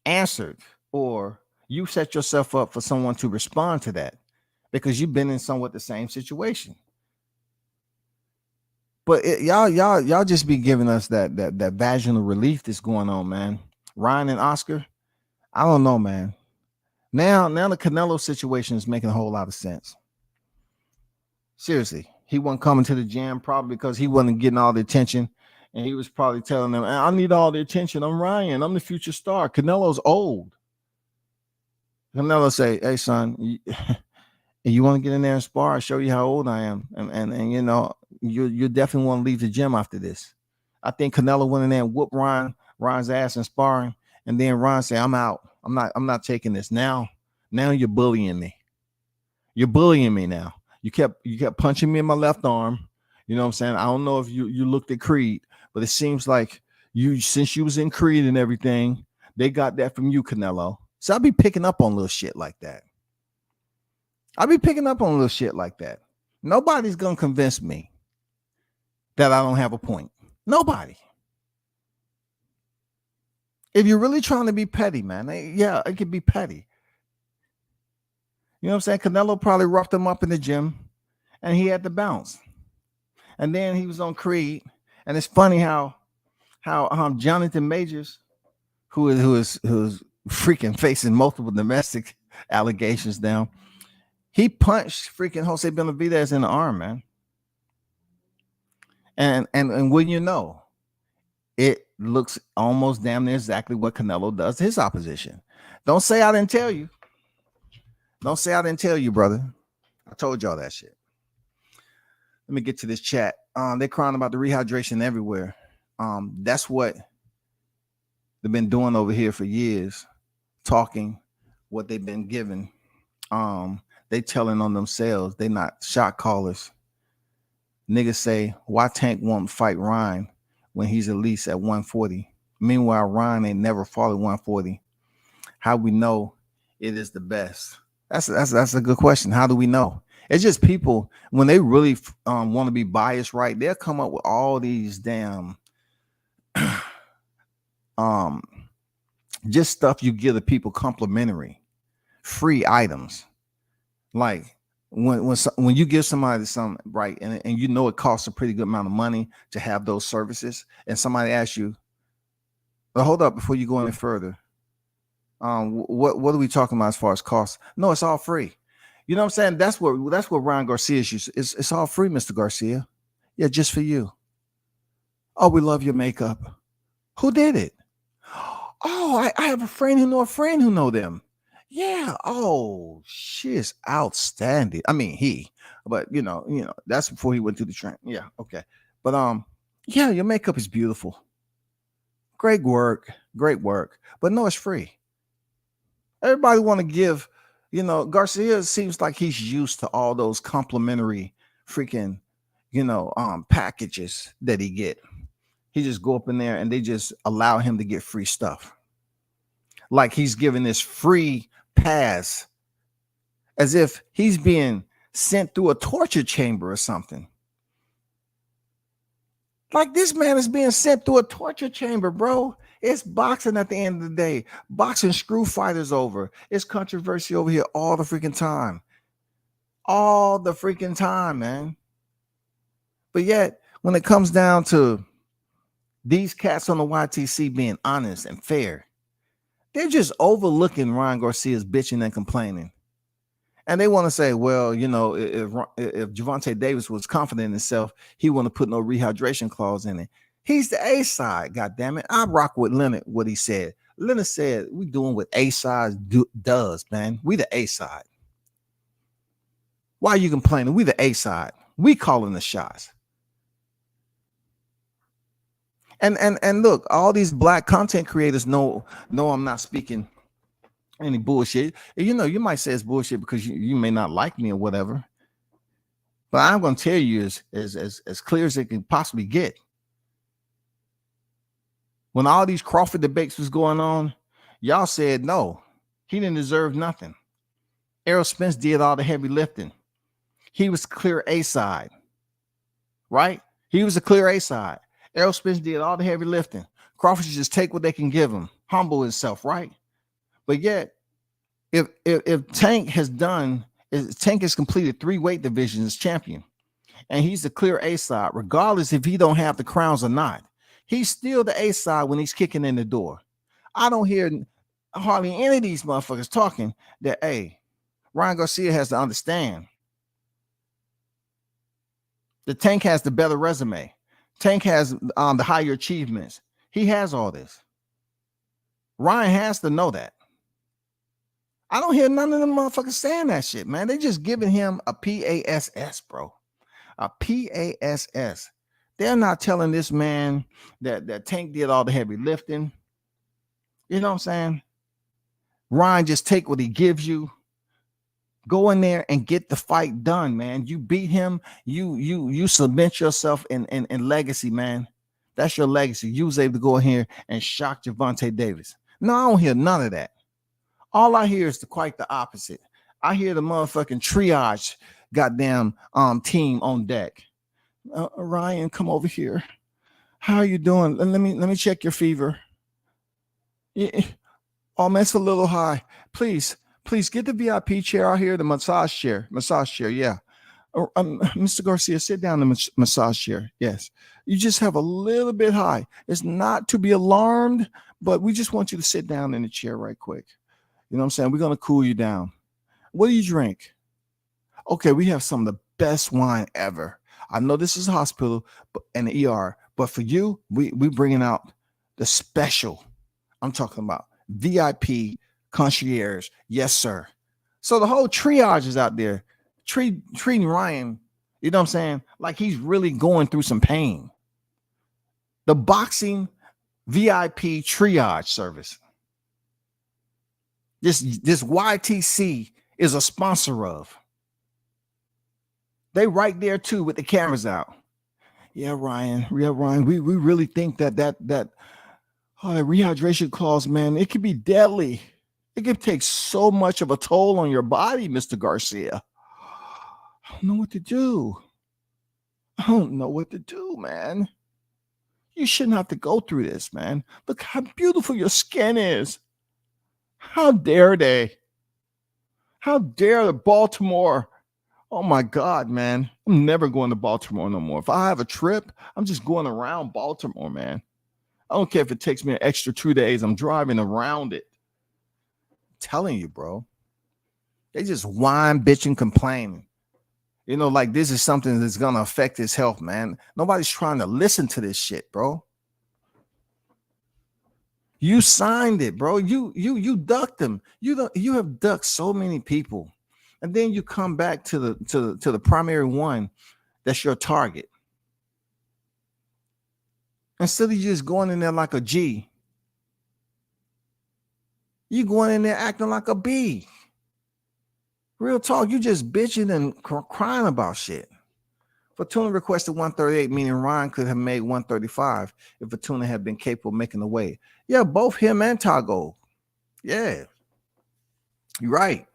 S2: answered, or you set yourself up for someone to respond to that because you've been in somewhat the same situation. But y'all just be giving us that vaginal relief that's going on, man. Ryan and Oscar, I don't know, man. Now the Canelo situation is making a whole lot of sense. Seriously, he wasn't coming to the gym probably because he wasn't getting all the attention. And he was probably telling them, I need all the attention. I'm Ryan. I'm the future star. Canelo's old. Canelo say, hey, son, you want to get in there and spar? I'll show you how old I am. And you definitely want to leave the gym after this. I think Canelo went in there and whooped Ryan's ass in sparring. And then Ryan said, I'm out. I'm not taking this. Now you're bullying me. You're bullying me now. You kept punching me in my left arm. You know what I'm saying? I don't know if you looked at Creed, but it seems like since you was in Creed and everything, they got that from you, Canelo. So I'll be picking up on little shit like that. Nobody's going to convince me that I don't have a point. Nobody. If you're really trying to be petty, man, yeah, it could be petty. You know what I'm saying? Canelo probably roughed him up in the gym. and he had to bounce. And then he was on Creed, and it's funny how Jonathan Majors, who's freaking facing multiple domestic allegations now, he punched freaking Jose Benavidez in the arm, man. And when you know, it looks almost damn near exactly what Canelo does to his opposition. Don't say I didn't tell you. Don't say I didn't tell you, brother. I told y'all that shit. Let me get to this chat. They're crying about the rehydration everywhere. That's what they've been doing over here for years, talking what they've been given. They telling on themselves. They not shot callers. Niggas say, why Tank won't fight Ryan when he's at least at 140? Meanwhile, Ryan ain't never fought at 140. How we know it is the best? That's a good question. How do we know? It's just people, when they really want to be biased, right? They'll come up with all these damn just stuff you give the people complimentary, free items. Like when you give somebody something, right, and you know it costs a pretty good amount of money to have those services, and somebody asks you, but hold up before you go any further. What are we talking about as far as costs? No, it's all free. You know what I'm saying? That's what Ryan Garcia's used. It's all free, Mr. Garcia. Yeah, just for you. Oh, we love your makeup. Who did it? Oh, I have a friend who know them. Yeah. Oh, she's outstanding. I mean, but you know, that's before he went through the train. Yeah, okay. But yeah, your makeup is beautiful. Great work. But no, it's free. Everybody want to give, Garcia seems like he's used to all those complimentary freaking, packages that he get. He just go up in there and they just allow him to get free stuff. Like he's giving this free pass as if he's being sent through a torture chamber or something. Like this man is being sent through a torture chamber, bro. It's boxing at the end of the day. Boxing screw fighters over. It's controversy over here all the freaking time. All the freaking time, man. But yet, when it comes down to these cats on the YTC being honest and fair, they're just overlooking Ryan Garcia's bitching and complaining. And they want to say, well, if Gervonta Davis was confident in himself, he wouldn't put no rehydration clause in it. He's the A side, goddammit. I rock with Leonard, what he said. Leonard said, we doing what A side does, man. We the A side. Why are you complaining? We the A side. We calling the shots. And look, all these black content creators know I'm not speaking any bullshit. You might say it's bullshit because you may not like me or whatever. But I'm going to tell you as clear as it can possibly get. When all these Crawford debates was going on, y'all said no, he didn't deserve nothing. Errol Spence did all the heavy lifting. He was clear A side, right? He was a clear A side. Errol Spence did all the heavy lifting. Crawford should just take what they can give him, humble himself, right? But yet, if Tank has completed 3 weight divisions as champion, and he's the clear A side, regardless if he don't have the crowns or not, he's still the A side when he's kicking in the door. I don't hear hardly any of these motherfuckers talking that, hey, Ryan Garcia has to understand. The Tank has the better resume. Tank has the higher achievements. He has all this. Ryan has to know that. I don't hear none of them motherfuckers saying that shit, man. They just giving him a PASS, bro. A PASS. They're not telling this man that Tank did all the heavy lifting. You know what I'm saying? Ryan, just take what he gives you. Go in there and get the fight done, man. You beat him. You submit yourself in legacy, man. That's your legacy. You was able to go in here and shock Gervonta Davis. No, I don't hear none of that. All I hear is quite the opposite. I hear the motherfucking triage goddamn team on deck. Ryan, come over here. How are you doing? Let me check your fever. Yeah. Oh man, it's a little high. Please get the VIP chair out here, the massage chair. Yeah. Mr. Garcia, sit down in the massage chair. Yes. You just have a little bit high. It's not to be alarmed, but we just want you to sit down in the chair right quick. You know what I'm saying? We're going to cool you down. What do you drink? Okay, we have some of the best wine ever. I know this is a hospital and the ER, but for you, we bringing out the special. I'm talking about VIP concierge. Yes, sir. So the whole triage is out there treating Ryan, you know what I'm saying, like he's really going through some pain. The boxing VIP triage service. This YTC is a sponsor of. They right there too with the cameras out. Yeah, Ryan. We really think that rehydration clause, man, it could be deadly. It could take so much of a toll on your body, Mr. Garcia. I don't know what to do. I don't know what to do, man. You shouldn't have to go through this, man. Look how beautiful your skin is. How dare they? How dare the Baltimore? Oh my God, man. I'm never going to Baltimore no more. If I have a trip, I'm just going around Baltimore, man. I don't care if it takes me an extra 2 days. I'm driving around it. I'm telling you, bro. They just whine, bitch, and complain. You know, like this is something that's going to affect his health, man. Nobody's trying to listen to this shit, bro. You signed it, bro. You ducked them. You have ducked so many people. And then you come back to the primary one that's your target. Instead of you just going in there like a G, you going in there acting like a B. Real talk, you just bitching and crying about shit. Fortuna requested 138, meaning Ryan could have made 135 if Fortuna had been capable of making the weight. Yeah, both him and Tago. Yeah. You're right.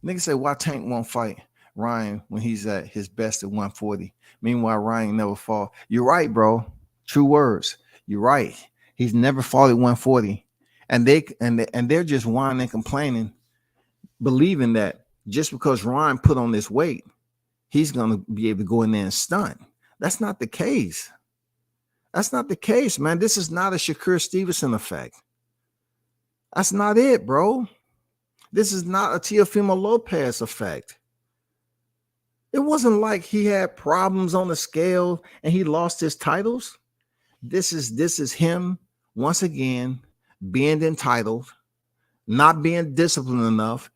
S2: Nigga say, why Tank won't fight Ryan when he's at his best at 140? Meanwhile, Ryan never fought. You're right, bro. True words. You're right. He's never fought at 140. And they're just whining and complaining, believing that just because Ryan put on this weight, he's going to be able to go in there and stunt. That's not the case. That's not the case, man. This is not a Shakur Stevenson effect. That's not it, bro. This is not a Teofimo Lopez effect. It wasn't like he had problems on the scale and he lost his titles. This is him once again being entitled, not being disciplined enough.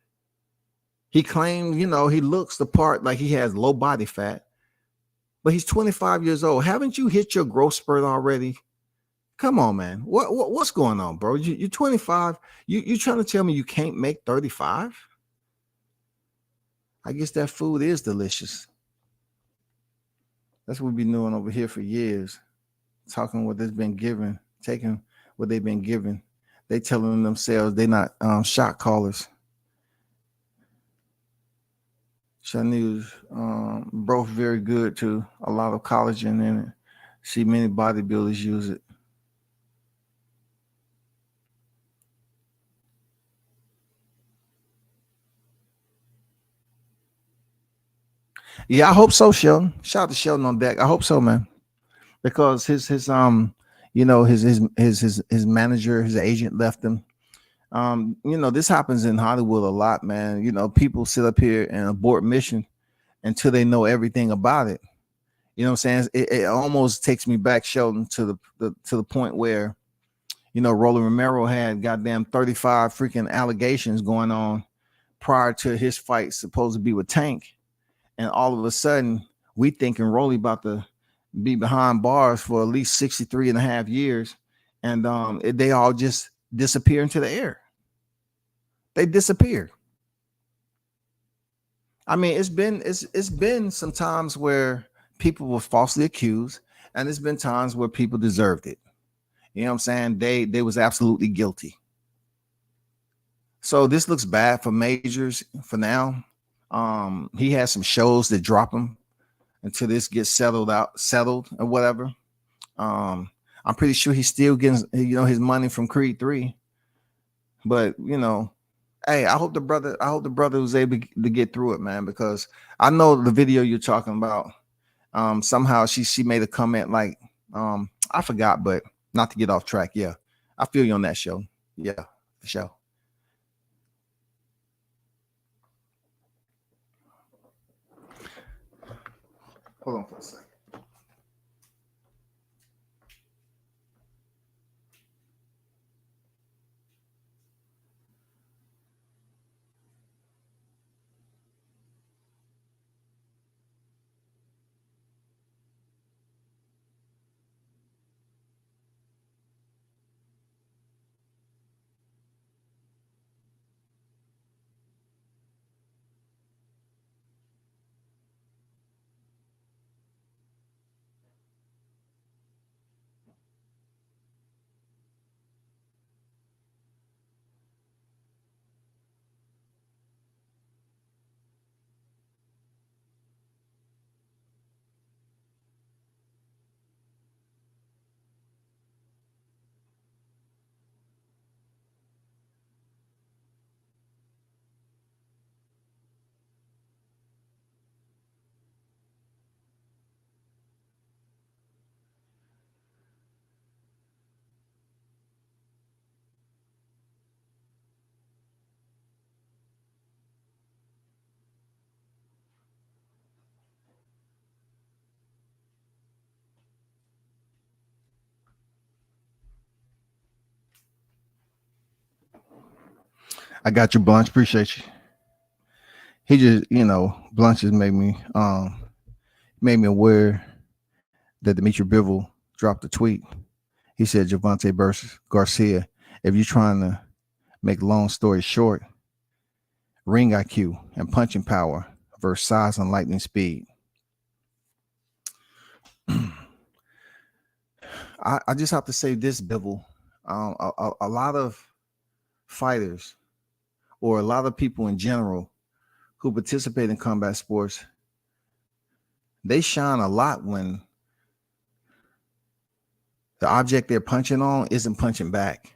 S2: He claimed, he looks the part like he has low body fat, but he's 25 years old. Haven't you hit your growth spurt already? Come on, man. What's going on, bro? You're 25. You trying to tell me you can't make 35? I guess that food is delicious. That's what we've been doing over here for years. Talking what they've been given, taking what they've been given. They telling themselves they're not shot callers. Shanice, both very good too. A lot of collagen in it. See many bodybuilders use it. Yeah, I hope so, Sheldon. Shout out to Sheldon on deck. I hope so, man. Because his manager, his agent left him. This happens in Hollywood a lot, man. People sit up here and abort mission until they know everything about it. You know what I'm saying? It almost takes me back, Sheldon, to the point where, Roland Romero had goddamn 35 freaking allegations going on prior to his fight supposed to be with Tank. And all of a sudden, we thinking Rolly about to be behind bars for at least 63 and a half years. And they all just disappear into the air. They disappear. I mean, it's been some times where people were falsely accused, and it's been times where people deserved it. You know what I'm saying? They was absolutely guilty. So this looks bad for Majors for now. He has some shows that drop him until this gets settled or whatever. I'm pretty sure he's still getting his money from Creed 3. But Hey, I hope the brother was able to get through it, man, because I know the video you're talking about. Somehow she made a comment like, I forgot, but not to get off track. Yeah, I feel you on that show. Yeah, for sure. Hold on for a second. I got you, Bunch. Appreciate you. He just, Blunt just made me aware that Dimitri Bivol dropped a tweet. He said Javante versus Garcia. If you're trying to make a long story short, ring IQ and punching power versus size and lightning speed. I just have to say this, Bivol. A lot of fighters or a lot of people in general who participate in combat sports, they shine a lot when the object they're punching on isn't punching back.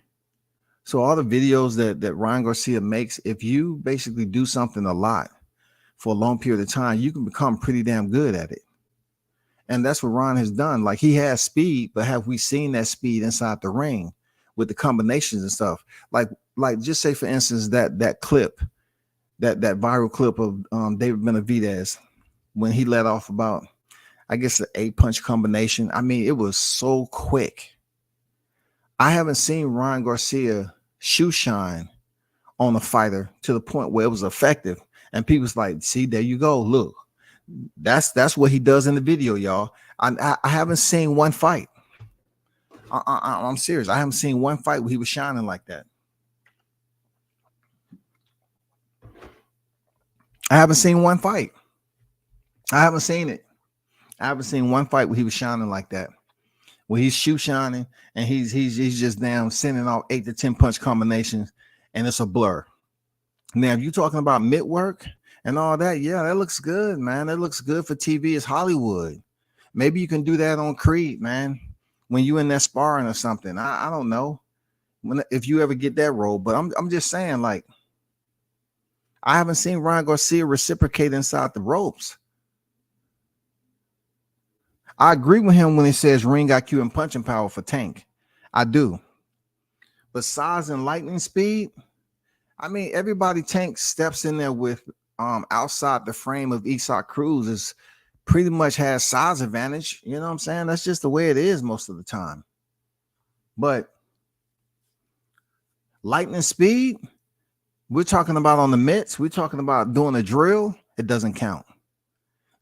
S2: So all the videos that Ryan Garcia makes, if you basically do something a lot for a long period of time, you can become pretty damn good at it. And that's what Ron has done. Like, he has speed, but have we seen that speed inside the ring with the combinations and stuff? Like just say, for instance, that clip, that viral clip of David Benavidez when he let off about, I guess, the 8-punch combination. I mean, it was so quick. I haven't seen Ryan Garcia shoe shine on a fighter to the point where it was effective. And people's like, see, there you go. Look, that's what he does in the video, y'all. I haven't seen one fight. I'm serious. I haven't seen one fight where he was shining like that. I haven't seen one fight. I haven't seen it. I haven't seen one fight where he was shining like that, where he's shoe shining and he's just damn sending off 8 to 10 punch combinations, and it's a blur. Now, if you're talking about mitt work and all that, yeah, that looks good, man. That looks good for TV. It's Hollywood. Maybe you can do that on Creed, man, when you in that sparring or something. I don't know if you ever get that role, but I'm just saying, like, I haven't seen Ryan Garcia reciprocate inside the ropes. I agree with him when he says ring IQ and punching power for Tank. I do. But size and lightning speed, I mean, everybody Tank steps in there with outside the frame of Isak Cruz is pretty much has size advantage. You know what I'm saying? That's just the way it is most of the time. But lightning speed, we're talking about on the mitts. We're talking about doing a drill. It doesn't count.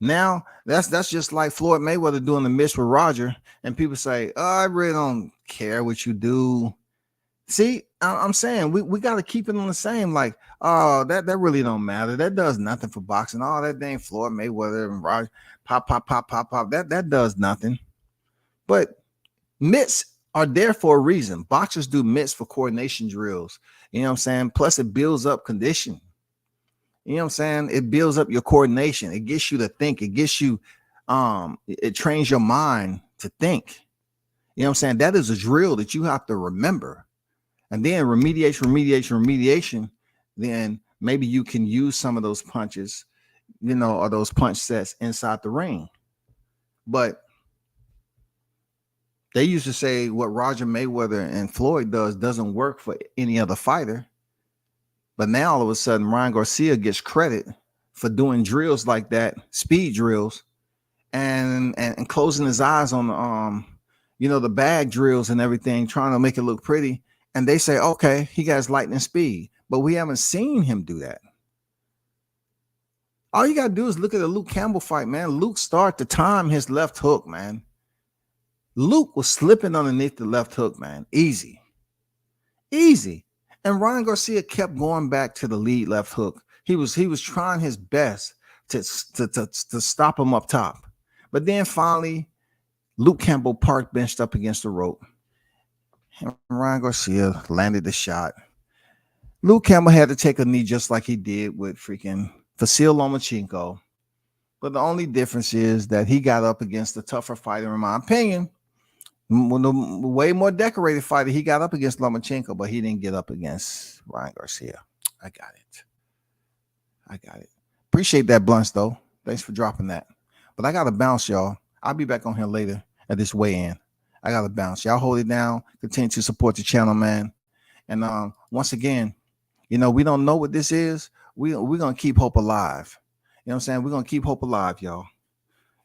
S2: Now, that's just like Floyd Mayweather doing the mitts with Roger. And people say, oh, I really don't care what you do. See, I'm saying we got to keep it on the same. Like, oh, that really don't matter. That does nothing for boxing. Oh, that dang Floyd Mayweather and Roger, pop. That does nothing. But mitts are there for a reason. Boxers do mitts for coordination drills. You know what I'm saying? Plus, it builds up condition. You know what I'm saying? It builds up your coordination. It gets you to think. It gets you, it trains your mind to think. You know what I'm saying? That is a drill that you have to remember. And then remediation. then maybe you can use some of those punches, or those punch sets inside the ring. But they used to say what Roger Mayweather and Floyd doesn't work for any other fighter. But now all of a sudden, Ryan Garcia gets credit for doing drills like that, speed drills, and closing his eyes on the bag drills and everything, trying to make it look pretty. And they say, okay, he got lightning speed, but we haven't seen him do that. All you gotta do is look at the Luke Campbell fight, man. Luke started to time his left hook, man. Luke was slipping underneath the left hook, man. Easy. And Ryan Garcia kept going back to the lead left hook. He was trying his best to stop him up top. But then finally, Luke Campbell park benched up against the rope. And Ryan Garcia landed the shot. Luke Campbell had to take a knee just like he did with freaking Vasil Lomachenko. But the only difference is that he got up against the tougher fighter, in my opinion. The way more decorated fighter, he got up against Lomachenko, but he didn't get up against Ryan Garcia. I got it. Appreciate that, Blunts, though. Thanks for dropping that. But I got to bounce, y'all. I'll be back on here later at this weigh-in. I got to bounce. Y'all hold it down. Continue to support the channel, man. And once again, we don't know what this is. We're going to keep hope alive. You know what I'm saying? We're going to keep hope alive, y'all. You know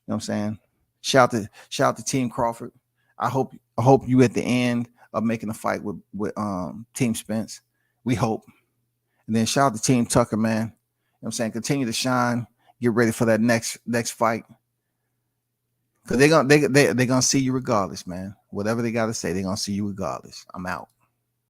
S2: what I'm saying? Shout out to Team Crawford. I hope you at the end of making a fight with Team Spence. We hope. And then shout out to Team Tucker, man. You know what I'm saying? Continue to shine. Get ready for that next fight. Because they're gonna see you regardless, man. Whatever they gotta say, they're gonna see you regardless. I'm out.